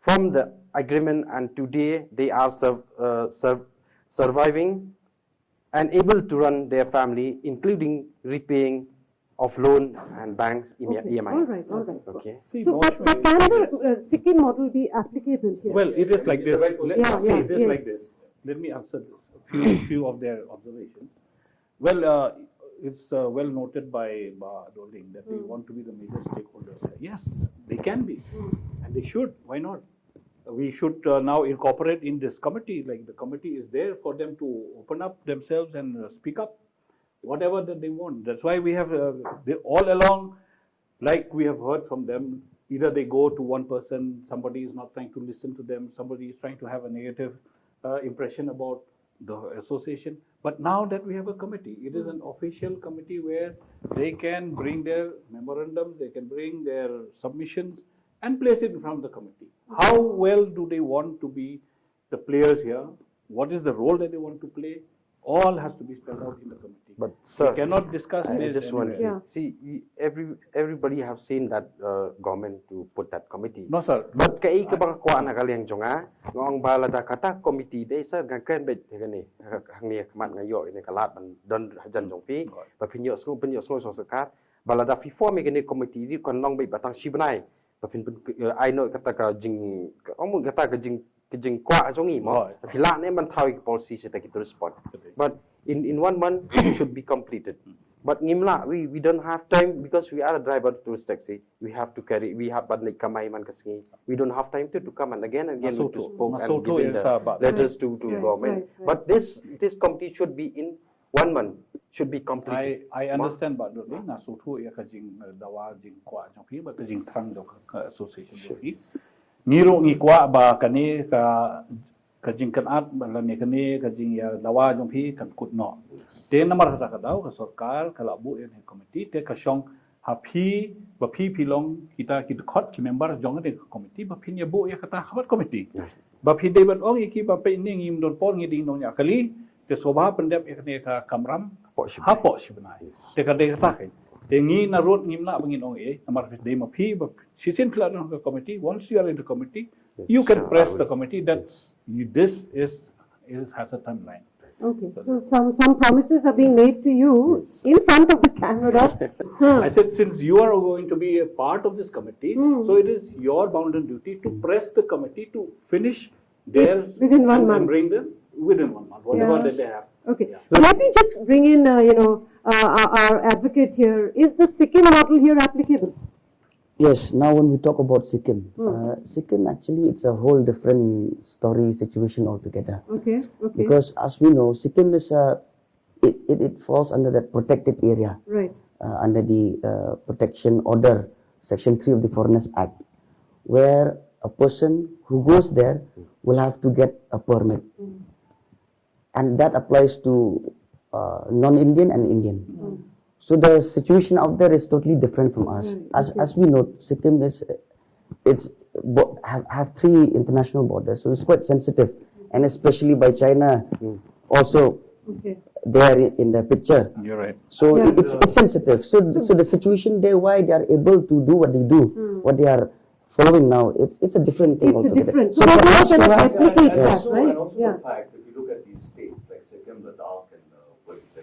from the agreement, and today they are surviving and able to run their family, including repaying of loan and banks EMI. All right. Okay. So, but can the Sikkim model be applicable here? Well, it is like this. It is yes. like this. Let me answer this. Few of their observations. Well, it's well noted by Dohling that they want to be the major stakeholders. Yes, they can be. And they should. Why not? We should now incorporate in this committee. Like the committee is there for them to open up themselves and speak up, whatever that they want. That's why we have they all along, like we have heard from them. Either they go to one person, somebody is not trying to listen to them, somebody is trying to have a negative impression about the association. But now that we have a committee, it is an official committee where they can bring their memorandums, they can bring their submissions and place it in front of the committee. How well do they want to be the players here? What is the role that they want to play? All has to be spelled out in the committee. But sir, we cannot discuss I this just want anywhere. to see everybody have seen that government to put that committee. No, sir. But kay kabang kwa na kaliang jonga ngong bala da kata committee day sir gan kren bet ngani hang ni kamat ngayo ini kalat ban don jan jong pi ba pinyo sko so sakat bala da before me gani committee di kon long be batang shibnai ba pin I know kata ka jing ong kata ka jing kwa jongi mo phila ne man thawi policy se ta ki to respond. But in 1 month it should be completed. But ngimla we don't have time because we are a driver tourist taxi. We have to carry. We have but like kamay man kasngi. We don't have time to come and again to spoke and give the letters to government. But this committee should be in 1 month. Should be completed. I understand, but na sutu ya kajing dawa jing kwa jong pi ba kajing thang do association do pi. Ngiro ngi kwa ba kani ka kajing kan at ba la ne kani kajing ya dawa jong pi kan kut no. Te namar ta ka daw ka sarkar kala bu en committee te ka shong ha phi ba phi pilong kita khot ki member jong de committee ba phin ya bu ya kata khabat committee. Ba phi de ban ong ki ba pe ni ngim don pon ngi ding nong ya kali te sobha pendep ekne ka kamram ha po shibnai te ka de ta kai te ngi na rot ngim na bangin ong namar de ma phi ba sisin kla no committee. Once you are in the committee you can press the committee that this has a timeline. Okay, so some promises are being made to you in front of the camera. I said, since you are going to be a part of this committee, so it is your bounden duty to press the committee to finish their within 1 month. And bring them within 1 month, whatever that they have. Okay, so let me just bring in, our advocate here. Is the Sikkim model here applicable? Yes, now when we talk about Sikkim, Sikkim actually it's a whole different story situation altogether. Okay. Because as we know, Sikkim is it falls under that protected area. Right. Under the Protection Order, Section 3 of the Foreigners Act, where a person who goes there will have to get a permit. And that applies to non-Indian and Indian. So the situation out there is totally different from us. As we know, Sikkim have 3 international borders, so it's quite sensitive, and especially by China also there in the picture. You're right. So it's sensitive. So the situation there, why they are able to do what they do, what they are following now, it's a different thing altogether. So there's no kind of replicate that, And right? also the fact, if you look at these states like Sikkim, Ladakh,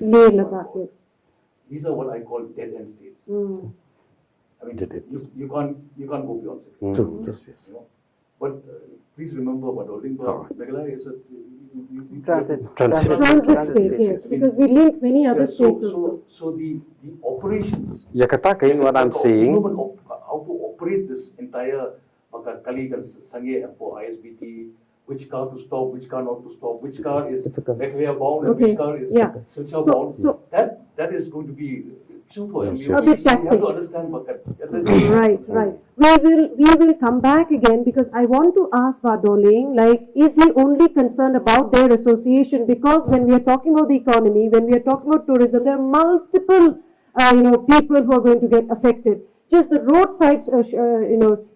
and Ladakh. These are what I call dead-end states. I mean, you can't go beyond Sikkim. True. Yes. You know? But please remember, Lyngdoh, Meghalaya is a Transit state, yes, because we link many other states also. So the operations. Ya kata kain what I'm saying. How to operate this entire colleague and Sangye for ISBT, which car to stop, which car not to stop, which car is Meghalaya bound, and which car is Silchar bound. That is going to be super. A bit taxation. You have to understand Right. We will come back again because I want to ask Dohling, is he only concerned about their association? Because when we are talking about the economy, when we are talking about tourism, there are multiple, people who are going to get affected. Just the roadside,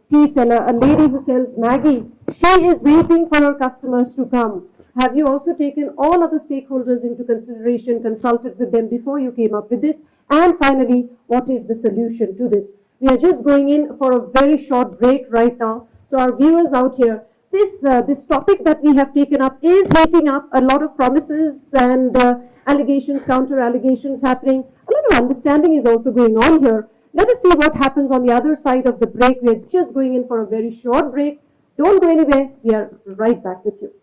tea seller, a lady who sells Maggie, she is waiting for her customers to come. Have you also taken all other stakeholders into consideration, consulted with them before you came up with this? And finally, what is the solution to this? We are just going in for a very short break right now. So our viewers out here, this topic that we have taken up is heating up. A lot of promises and allegations, counter allegations happening. A lot of understanding is also going on here. Let us see what happens on the other side of the break. We are just going in for a very short break. Don't go anywhere. We are right back with you.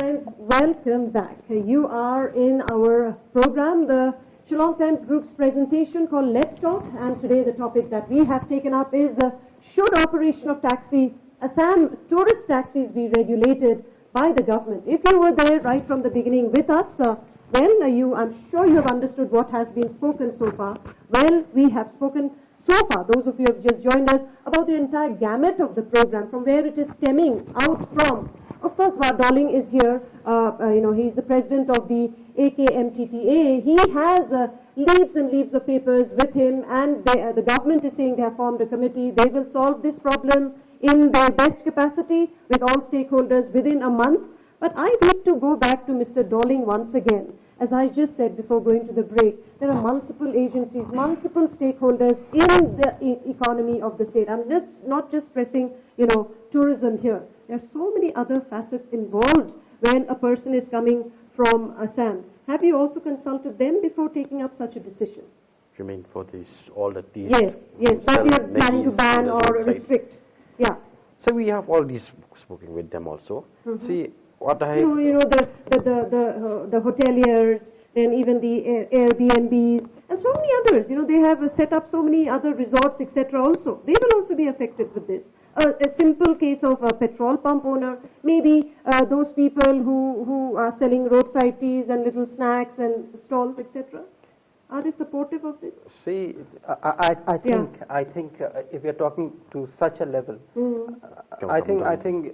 Friends, welcome back. You are in our program, the Shillong Times Group's presentation called Let's Talk, and today the topic that we have taken up is should operation of Assam tourist taxis be regulated by the government? If you were there right from the beginning with us, I'm sure you have understood what has been spoken so far. Well, we have spoken so far, those of you who have just joined us, about the entire gamut of the program, from where it is stemming out from. Of course, Dohling is here. He's the president of the AKMTTA. He has leaves and leaves of papers with him, and the government is saying they have formed a committee. They will solve this problem in their best capacity with all stakeholders within a month. But I'd like to go back to Mr. Dohling once again. As I just said before going to the break, there are multiple agencies, multiple stakeholders in the economy of the state. I'm not just stressing, tourism here. There are so many other facets involved when a person is coming from Assam. Have you also consulted them before taking up such a decision? You mean for all the teas? Yes, that you are planning to ban or restrict. Yeah. So we have all these spoken with them also. Mm-hmm. See, what I... the hoteliers, then even the Airbnbs, and so many others. They have set up so many other resorts, etc. also. They will also be affected with this. A simple case of a petrol pump owner, maybe those people who are selling roadside teas and little snacks and stalls, etc. Are they supportive of this? See, I think if we are talking to such a level, I think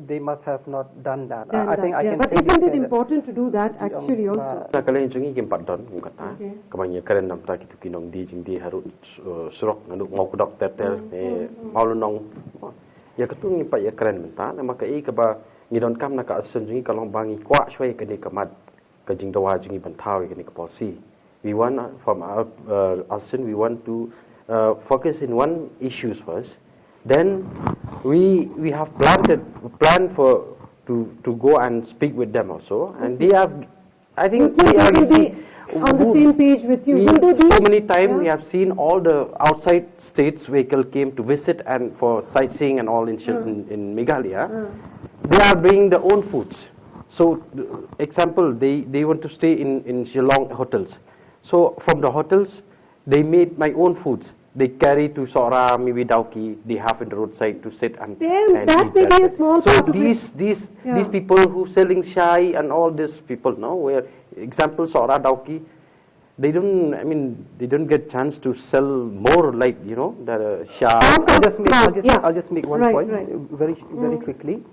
they must have not done that. I think I can. But isn't it important to do that actually also? Kalian jungi kimpat don kata. Kamanya keren nam ta kitu kinong di jing di harus surok nganuk ngok dok tetel maulu nong. Ya ketung ni pak ya keren menta. Nama kai kaba ni don kam nak asen jungi kalong bangi kuat shway kini kamat kajing doa jungi bantau kini kapolsi. We want from our ASEAN, we want to focus in one issues first. Then we have planned for to go and speak with them also, and they have. I think they are on the same page with you. So many times we have seen all the outside states vehicle came to visit and for sightseeing and all in Meghalaya. They are bringing their own foods. So, example, they want to stay in Shillong hotels. So from the hotels, they made my own foods. They carry to Sora, maybe Dauki. They have in the roadside to sit and that may be a small part of these people who selling shai and all these people now, where example Sora, Dauki, they don't get chance to sell more like the shai. I'll just make one point very quickly.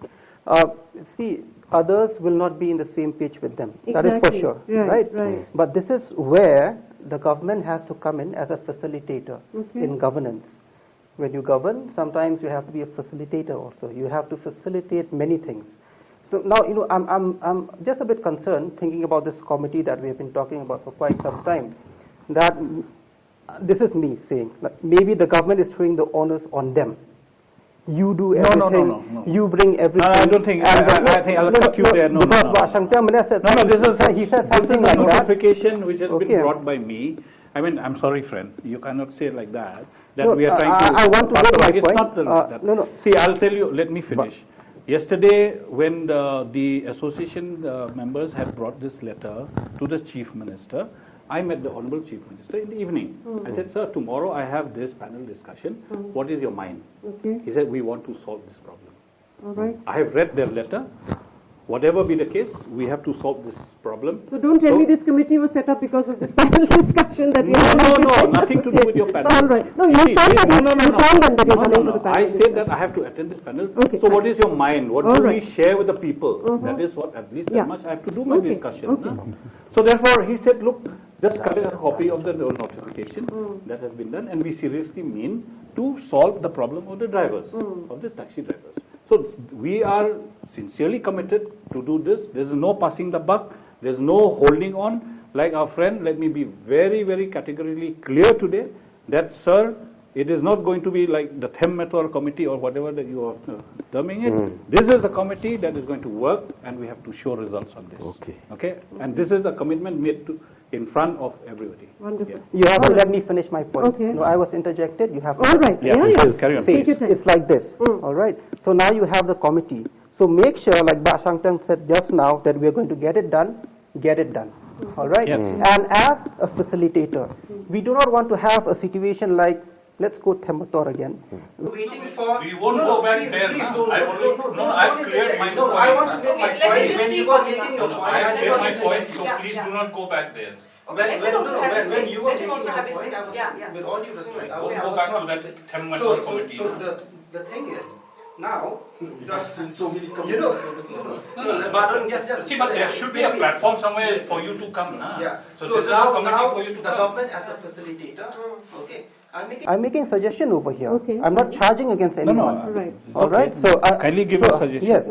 See, others will not be in the same pitch with them. That is for sure, right? But this is where the government has to come in as a facilitator in governance. When you govern, sometimes you have to be a facilitator also. You have to facilitate many things. So now, I'm just a bit concerned thinking about this committee that we have been talking about for quite some time. That this is me saying, like, maybe the government is throwing the onus on them. You do everything. No. You bring everything. I don't think. I think I'll cut you there. No. He said something like that. Notification which has been brought by me. I mean, I'm sorry, friend. You cannot say it like that. That we are trying to. I want to make my point. Not no. See, I'll tell you. Let me finish. Yesterday, when the association members had brought this letter to the chief minister, I met the Honorable Chief Minister in the evening. I said, sir, tomorrow I have this panel discussion. What is your mind? He said, we want to solve this problem. All right. I have read their letter. Whatever be the case, we have to solve this problem. So don't tell me this committee was set up because of this panel discussion that we had. No, nothing to do with your panel. All right. No, you told them that you're coming to the panel. I said that I have to attend this panel. Okay. So what is your mind? What do we share with the people? That is what, at least that much I have to do my discussion. So therefore, he said, look, just collect a copy of the notification that has been done, and we seriously mean to solve the problem of the drivers, of these taxi drivers. So we are sincerely committed to do this. There is no passing the buck. There is no holding on. Like our friend, let me be very, very categorically clear today that, sir, it is not going to be like the Meteor committee or whatever that you are terming it. This is the committee that is going to work, and we have to show results on this. Okay? And this is a commitment made in front of everybody. Wonderful. You have to let me finish my point. No, I was interjected. You have to. All right. Carry on. It's like this. All right. So now you have the committee. So make sure, like Ba Shangtang said just now, that we are going to get it done. All right? Yes. And as a facilitator, we do not want to have a situation like, let's go Thembator again. Waiting for. We won't go back please, there. Please Nah. don't. I've cleared my point. I want to make my point. When you are making your point, I have cleared my point, so please do not go back there. When you were making your point, I was, with all due respect, I Don't was go back to not. that Thembator committee. So the thing is, now, just so many you know, just See, but there should be a platform somewhere for you to come, na? Yeah. So this is a now committee for you to the come. government as a facilitator, okay, I'm making suggestion over here. Okay. I'm not charging against anyone. Right. All right. So Kindly give a suggestion. Yes.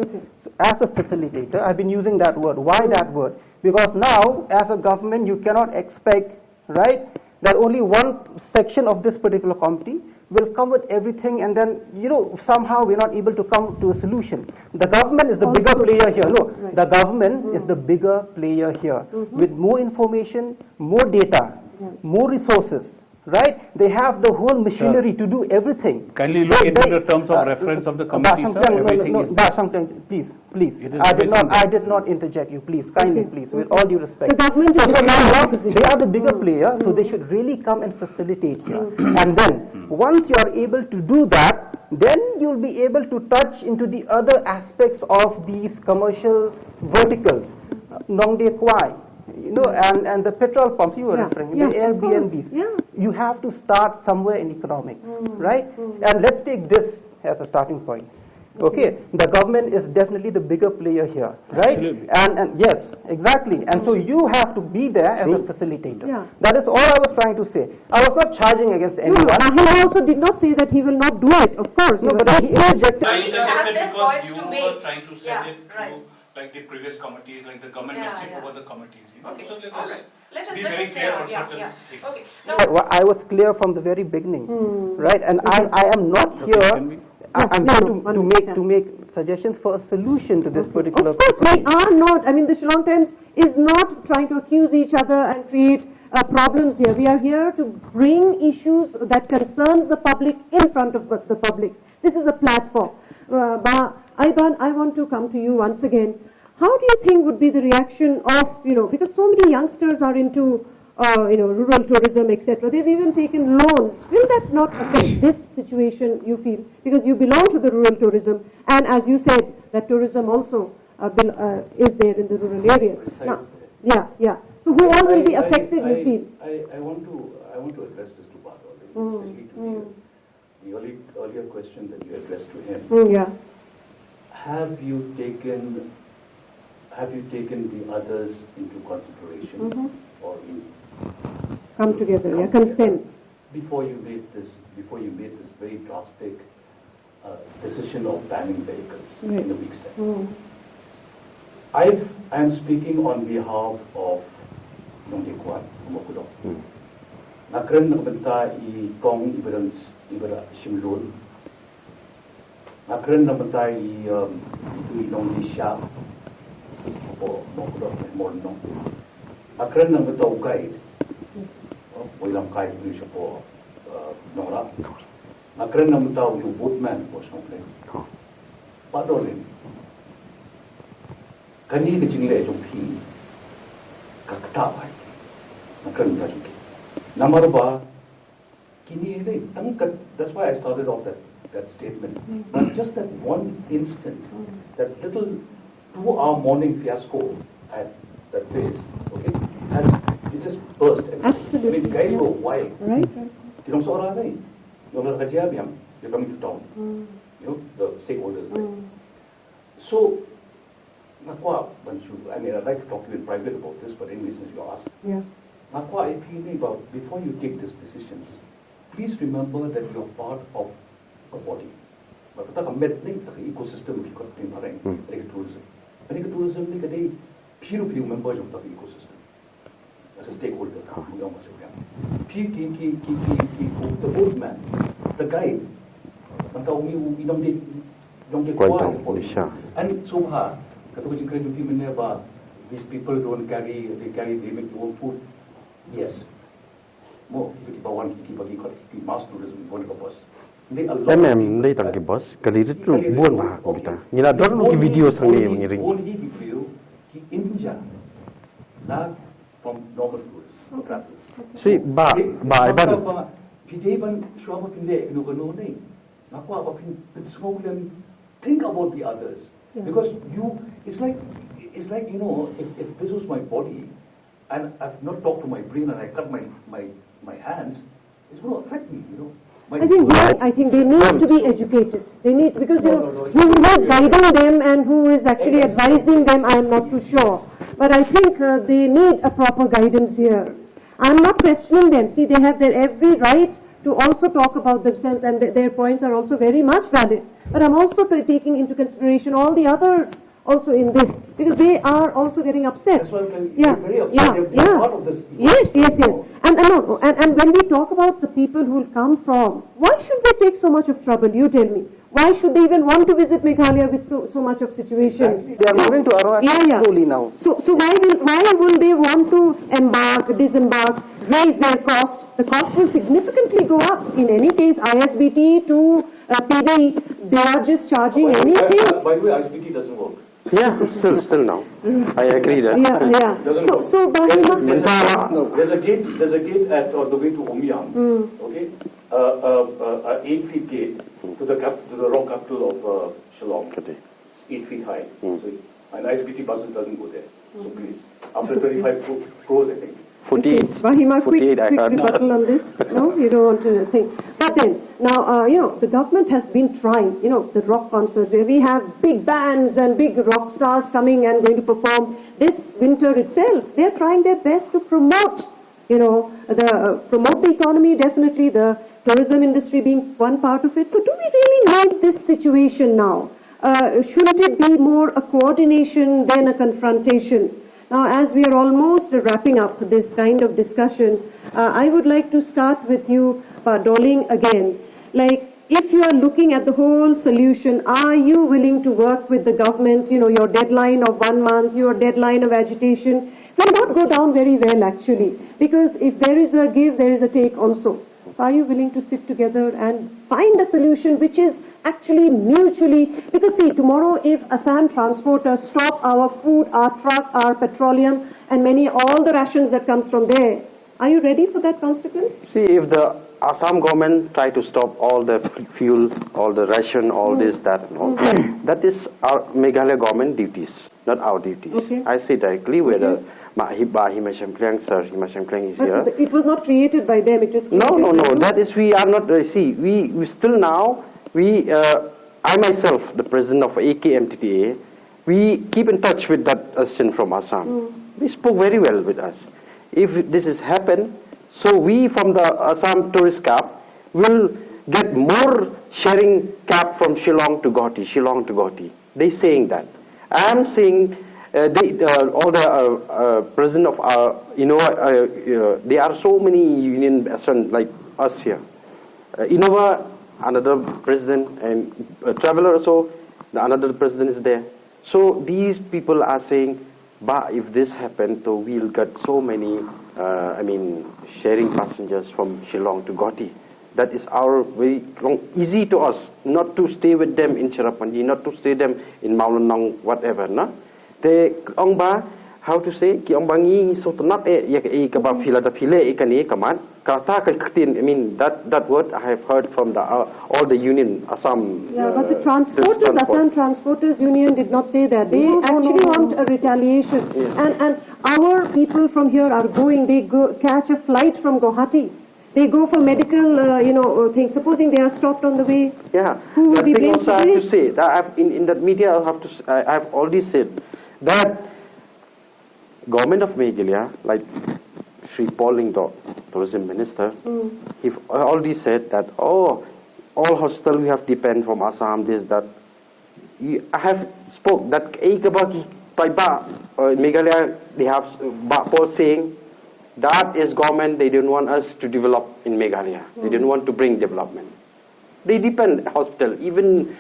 As a facilitator, I've been using that word. Why that word? Because now, as a government, you cannot expect, right, that only one section of this particular committee will come with everything, and then, you know, somehow we're not able to come to a solution. The government is the bigger player here. No, the government is the bigger player here. With more information, more data, more resources, right? They have the whole machinery to do everything. Kindly look into the terms of reference of the committee, sir. Everything is there. Please. It is I did not interject you. Please, kindly, please, with all due respect. The government is They are the bigger player, so they should really come and facilitate here. And then, once you are able to do that, then you'll be able to touch into the other aspects of these commercial verticals. Nongde Kwai, you know, and the petrol pumps you were referring, the Airbnbs. You have to start somewhere in economics, right? And let's take this as a starting point. Okay, the government is definitely the bigger player here, right? And yes, exactly. And so you have to be there as a facilitator. That is all I was trying to say. I was not charging against anyone. He also did not say that he will not do it, of course. No, but he interjected. I Each has interjected their because points you to were make. trying to send Yeah, it right. to like the previous committees, like the government may sit over the committees. You know? Okay, So let all us right. Let us be very stay clear on. on certain things. Okay. Now, I was clear from the very beginning, right? And I am not here. I'm here to make suggestions for a solution to this particular. Of course, we are not. I mean, the Shillong Times is not trying to accuse each other and create problems here. We are here to bring issues that concern the public in front of the public. This is a platform. Aiban, I want to come to you once again. How do you think would be the reaction of, because so many youngsters are into, rural tourism, etc. They've even taken loans. Will that not affect this situation, you feel? Because you belong to the rural tourism, and as you said, that tourism also is there in the rural areas. Now, So who all will be affected, you feel? I want to address this to Bhatt, especially to the earlier question that you addressed to him. Have you taken the others into consideration or in come together, consent before you made this very drastic decision of banning vehicles in a week's time? I am speaking on behalf of Nongde Kwai, Mokudo. Nakren nabenta I kong ibera Shimlol. Nakren nabenta I Nongde Sha or Mokudo Molno. Nakren nabenta Ukai. Oilam Kai Police for Nora. Nakren nabenta U boatman for Shangpliang. Padolin. Kani kecilnya jumpi kaktapai, nakran jumpi. Number ba, kini ini tangkat. That's why I started off that statement. But just that one instant, that little 2-hour morning fiasco at that place, okay, it just burst. Absolutely. I mean, guys were wild. Right. You know, so right. You know, they're coming to town. You know, the stakeholders. Right? So. I mean, I'd like to talk to you in private about this, but anyway, since you asked. Before you take these decisions, please remember that you're part of a body. Ecosystem tourism. And tourism is few members of the ecosystem as a stakeholder. The boatman, the guide, and so these people they make their own food. Yes. More, mass tourism, one purpose. They allow đây tang ki boss kali rit lu buon ma ko kita ngila dor lu ki video sang ni ngiring only video ki India not from normal tourists or travelers. si ba Aiban Pide ban shwaba pinde no no nei. Nakwa ba pin smoke them. Think about the others because it's like you know if this was my body and I've not talked to my brain and I cut my hands, it's going to affect me, you know. I think they need to be educated. They need, because who is guiding them and who is actually advising them, I am not too sure. But I think they need a proper guidance here. I am not questioning them. See, they have their every right to also talk about themselves, and their points are also very much valid. But I'm also taking into consideration all the others also in this, because they are also getting upset. That's why very upset. They're part of this. Yes. And when we talk about the people who will come from, why should they take so much of trouble? You tell me. Why should they even want to visit Meghalaya with so much of situation? They are moving to Arunachal slowly now. So why will they want to disembark, raise their cost? The cost will significantly go up. In any case, ISBT to PD, they are just charging anything. By the way, ISBT doesn't work. yeah still now I agree that Doesn't work. So there's a gate at on the way to Omyang. Okay, 8 feet gate to the rock capital of Shillong. It's 8 feet high. So, and ISBT buses doesn't go there. So please, after 25 crores, I think. 48. Bahima, quick I heard. rebuttal on this. No, you don't want to think. But then, now, the government has been trying, the rock concerts where we have big bands and big rock stars coming and going to perform. This winter itself, they're trying their best to promote, promote the economy, definitely the tourism industry being one part of it. So do we really need this situation now? Shouldn't it be more a coordination than a confrontation? Now, as we are almost wrapping up this kind of discussion, I would like to start with you, Dohling, again. Like, if you are looking at the whole solution, are you willing to work with the government? Your deadline of 1 month, your deadline of agitation will not go down very well, actually, because if there is a give, there is a take also. So are you willing to sit together and find a solution which is actually mutually, because see, tomorrow if Assam transporters stop our food, our truck, our petroleum, and all the rations that comes from there, are you ready for that consequence? See, if the Assam government try to stop all the fuel, all the ration, all this, that and all, that is our Meghalaya government duties, not our duties. Okay. I say directly whether Shangpliang, sir, Shangpliang is here. But it was not created by them, it was created No, by you. that is, we are not, see, we still now, I myself, the president of AKMTTA, we keep in touch with that person from Assam. They spoke very well with us. If this has happened, so we from the Assam tourist cap will get more sharing cap from Shillong to Guwahati. They saying that. I am saying all the president of there are so many union like us here. Innova, another president, and traveler also, another president is there. So these people are saying, if this happens, so we'll get so many, sharing passengers from Shillong to Guwahati. That is our very easy to us, not to stay with them in Cherrapunji, not to stay them in Maulanong, whatever, no? How to say? Ki ang bangi so not kaba fila da file ikani kaman kata kalktin. I mean that word I have heard from the all the union Assam. Yeah, but the transporters, Assam Transporters Union did not say that. They actually want a retaliation. Yes. And our people from here are going. They go catch a flight from Guwahati. They go for medical, things. Supposing they are stopped on the way. Yeah. Who will be blamed also I have to say that in that media I have already said that. Government of Meghalaya, like Lyngdoh, tourism minister, he already said that, all hostel we have depend from Assam, this, that. I have spoke that Meghalaya, they have Paul saying, that is government, they don't want us to develop in Meghalaya. They don't want to bring development. They depend hospital, even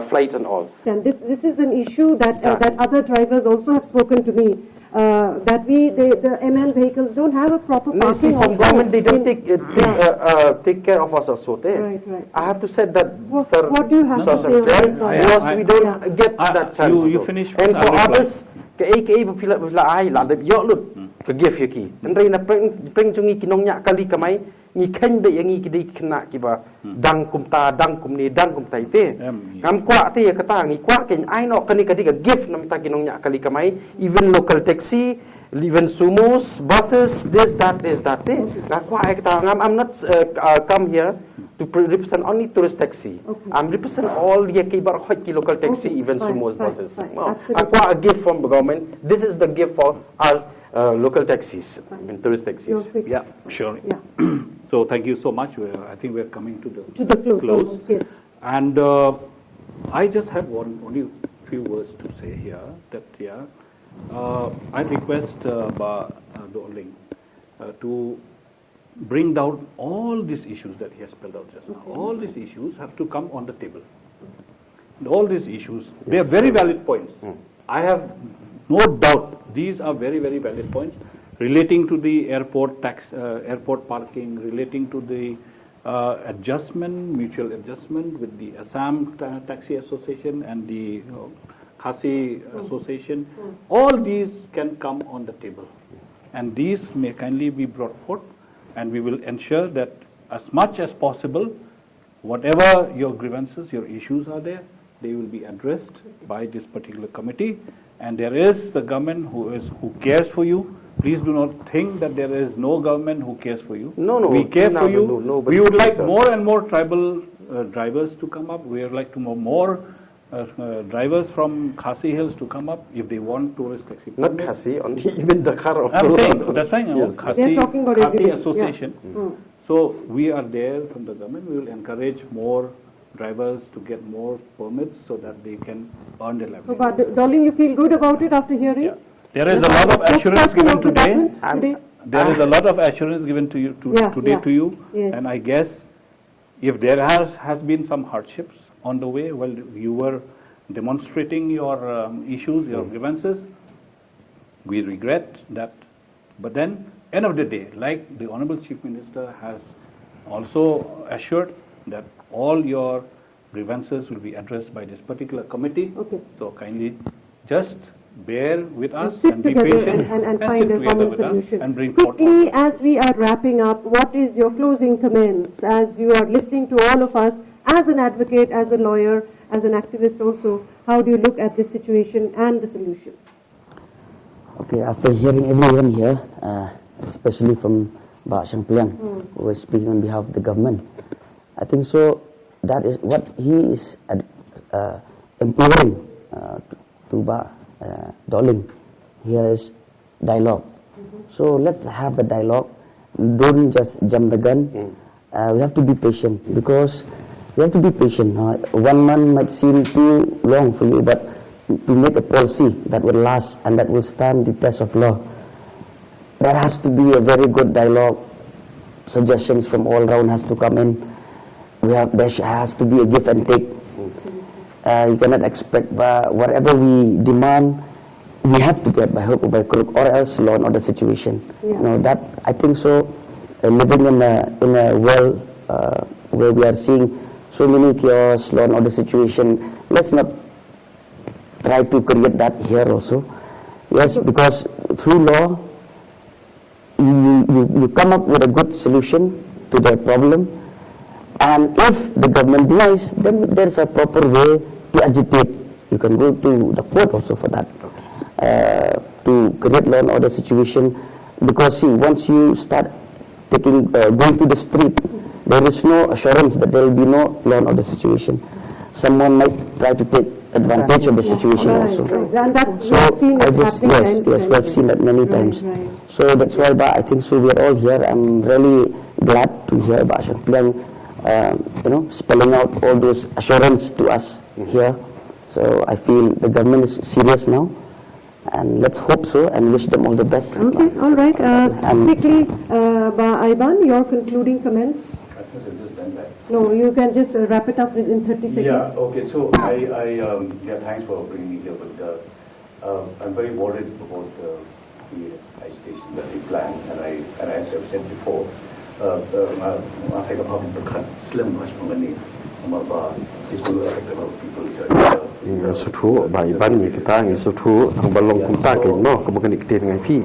flights and all. And this is an issue that other drivers also have spoken to me. that the ML vehicles don't have a proper No, see, parking. from also government they don't in- take care of us also. Right. I have to say that, What sir. do you have to say on this? Because we don't get that chance. You finish And first, for I'll reply. others, ke bila ai la de yo lut ke give yaki. Andai na peng chungi kinongnya kali kamai ni ken de yangi kidi kena kiba dang kumta dang kumni dang kumtai te. Kam kwa te kata ngi kwa ken ai no kani kadi ka give nam ta kinongnya kali kamai even local taxi even sumos, buses, this, that te. Kwa ai kata I'm not come here to represent only tourist taxi. I'm represent all the kibar hoki local taxi, even sumos, buses. A gift from the government. This is the gift for our local taxis, and tourist taxis. Yeah, sure. Yeah. So thank you so much. I think we're coming to the close. Yes. And I just have only few words to say here. That I request Dohling to bring down all these issues that he has spelled out just now. All these issues have to come on the table. And all these issues, they are very valid points. I have no doubt these are very, very valid points relating to the airport tax, airport parking, relating to the mutual adjustment with the Assam Taxi Association and the Khasi Association. All these can come on the table, and these may kindly be brought forth, and we will ensure that as much as possible, whatever your grievances, your issues are there, they will be addressed by this particular committee. And there is the government who cares for you. Please do not think that there is no government who cares for you. No, we care for you. We would like cares. more and more tribal drivers to come up. We would like to more drivers from Khasi Hills to come up if they want tourist taxi. Not Khasi, only even Dakar also. I'm saying, that's right. Yes. They're talking about Khasi exhibition. Association. Yeah. So we are there from the government. We will encourage more drivers to get more permits so that they can earn their livelihood. So, but Dohling, you feel good about it after hearing? Yeah. There is a lot of assurance given today. There is a Ah. lot of assurance given to you today to you, Yes. and I guess if there has been some hardships on the way while you were demonstrating your issues, your grievances, we regret that. But then, end of the day, like the Honorable Chief Minister has also assured that all your grievances will be addressed by this particular committee. Okay. So kindly just bear with us sit and be together patient and sit find a together common with us solution. and bring forth. Quickly, as we are wrapping up, what is your closing comments as you are listening to all of us as an advocate, as a lawyer, as an activist also? How do you look at this situation and the solution? Okay, after hearing everyone here, especially from Shangpliang, who was speaking on behalf of the government, I think so that is what he is imploring to Dohling. Here is dialogue. So let's have the dialogue. Don't just jump the gun. We have to be patient, because we have to be patient. 1 month might seem too long for you, but to make a policy that will last and that will stand the test of law, there has to be a very good dialogue. Suggestions from all around has to come in. There has to be a give and take. You cannot expect whatever we demand, we have to get by hook or by crook, or else law and order situation. That I think so. Living in a world where we are seeing so many chaos, law and order situation, let's not try to create that here also. Yes, because through law, you come up with a good solution to the problem, and if the government denies, then there is a proper way to agitate. You can go to the court also for that, to create law and order situation. Because see, once you start going to the street, there is no assurance that there will be no law and order situation. Someone might try to take advantage of the situation also. And that's So we have seen that many times. So that's why I think so we are all here. I'm really glad to hear Shangpliang spelling out all those assurance to us here. So I feel the government is serious now, and let's hope so and wish them all the best. Okay, all right. Quickly, Aiban, your concluding comments? No, you can just wrap it up within 30 seconds. Yeah, okay. So thanks for bringing me here, but I'm very worried about the agitation that we planned, and as I've said before, I think about the slim much money. It's going to affect a lot of people. Suatu baik banyak kita ni suatu ang balong kumta ke no kemudian kita dengan pi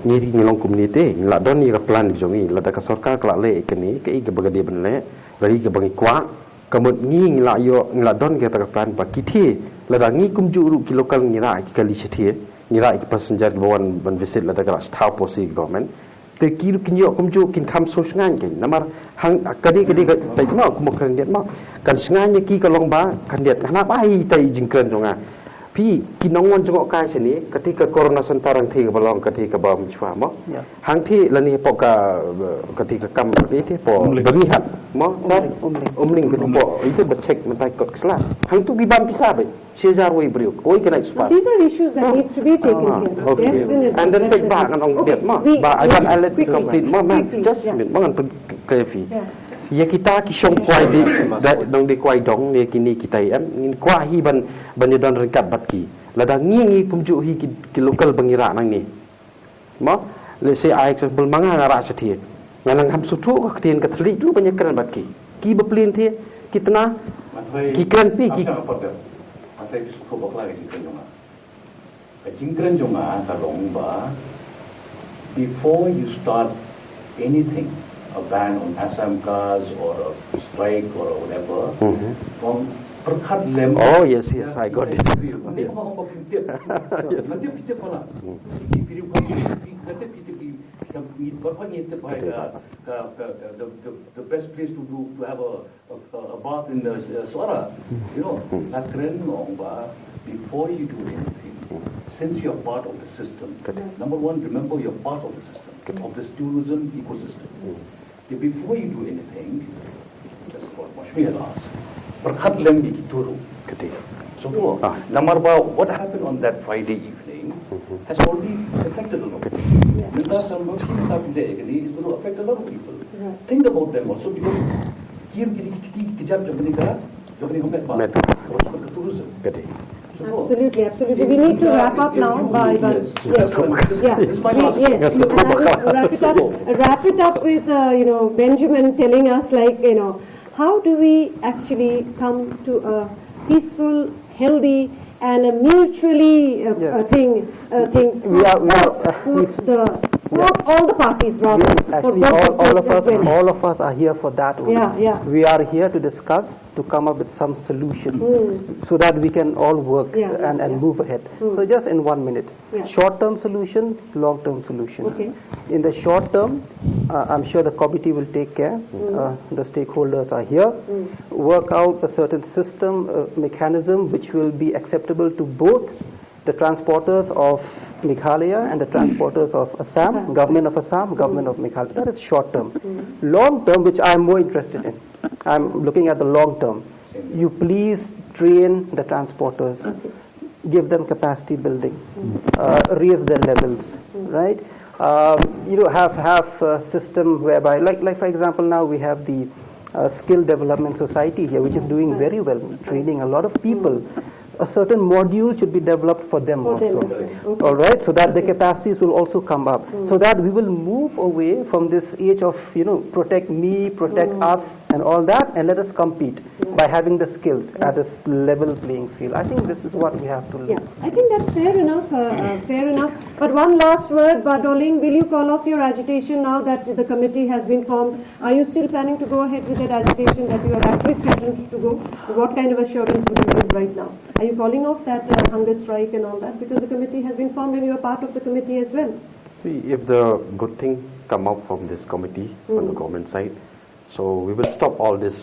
ni ngilong community la don ni ka plan jongi la da ka sarkar kala le ikani ke i ke bagadi benle dari ke bangi kwa kemud ngi la yo la don ke ta ka plan ba kiti la da ngi kumju ru ki local ngi ra ki kali setie ngi ra ki passenger bawan ban visit la da ka staff policy government te ki kinyo kumju kin kham so ngan ke namar hang kadi ka tai no kumuk kan det no kan senganya ki kalong ba kan det kenapa ai tai jingkren jonga pi kinongon jongok kai sini ketika corona sentarang thi ka balong ketika bom chwa mo hang thi lani poka ketika kam itu po bernihat mo umling ke po itu becek mentai kot kesla hang tu bibam pisah be sejar wei briuk oi kena supa these are issues that needs to be taken care of. Okay. And then take back kan ong det mo ba akan alet complete mo just mangan krefi ya kita ki shong kwai di dong di kwai dong ne kini kita ngin kwa hi ban don rengkat bat ki lada ngi kumju hi ki local bangira nang ni mo le se ai example manga ngara sethi nganang ham sutu ka tien ka thli du banyak kran bat ki beplin the kitna ki kran pi ki matai ki suku bakla ki jonga ka jingkran jonga ka long ba before you start anything, a ban on Assam cars or a strike or whatever, from perkhat lem. Oh yes, I got it. The best place to have a bath in the Swara, you know, before you do anything, since you're part of the system, number one, remember you're part of the system, of this tourism ecosystem. Before you do anything, that's what Moushumi has asked. Perkhat lem ki turu. So number one, what happened on that Friday evening has already affected a lot of people. It's going to affect a lot of people. Think about them also, because absolutely, absolutely. We need to wrap up now by wrap it up with Benjamin telling us, like, how do we actually come to a peaceful, healthy and a mutually all the parties rather. Actually, all of us are here for that only. We are here to discuss, to come up with some solution so that we can all work and move ahead. So just in 1 minute, short-term solution, long-term solution. Okay. In the short term, I'm sure the committee will take care. The stakeholders are here. Work out a certain system, mechanism which will be acceptable to both the transporters of Meghalaya and the transporters of Assam, government of Assam, government of Meghalaya. That is short term. Long term, which I am more interested in, I'm looking at the long term. You please train the transporters, give them capacity building, raise their levels, right? Have a system whereby, like for example, now we have the Skill Development Society here, which is doing very well, training a lot of people. A certain module should be developed for them also. All right, so that the capacities will also come up, so that we will move away from this age of protect me, protect us, and all that, and let us compete by having the skills at a level playing field. I think this is what we have to do. I think that's fair enough. Fair enough. But one last word, Dohling, will you call off your agitation now that the committee has been formed? Are you still planning to go ahead with that agitation that you are actually threatened to go? What kind of assurance would you give right now? Are you calling off that hunger strike and all that, because the committee has been formed and you are part of the committee as well? See, if the good thing come up from this committee on the government side, so we will stop all this.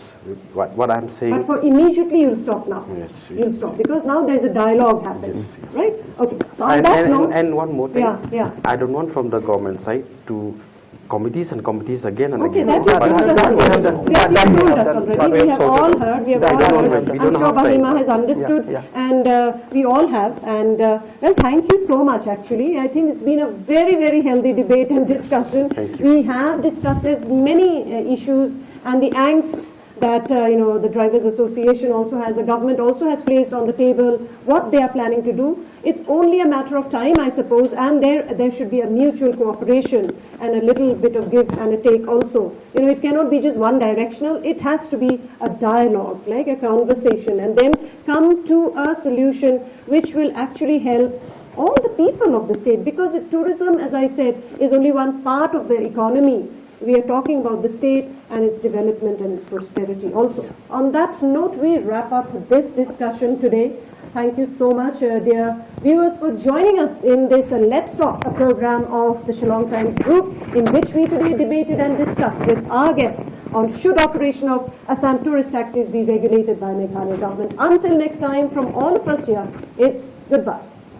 What I'm saying. But for immediately you'll stop now. Yes. You'll stop because now there's a dialogue happening, right? Okay. So and one more thing. I don't want from the government side to committees again and again. Okay, that you have told us already. We have all heard. I'm sure Bahima has understood, and we all have. And well, thank you so much. Actually, I think it's been a very, very healthy debate and discussion. We have discussed as many issues and the angst that the Drivers Association also has, the government also has placed on the table what they are planning to do. It's only a matter of time, I suppose, and there should be a mutual cooperation and a little bit of give and a take also. It cannot be just one directional. It has to be a dialogue, like a conversation, and then come to a solution which will actually help all the people of the state, because tourism, as I said, is only one part of the economy. We are talking about the state and its development and its prosperity also. On that note, we wrap up this discussion today. Thank you so much, dear viewers, for joining us in this Let's Talk, a program of the Shillong Times Group, in which we today debated and discussed with our guests on should operation of Assam tourist taxis be regulated by Meghalaya government. Until next time, from all of us here, it's goodbye.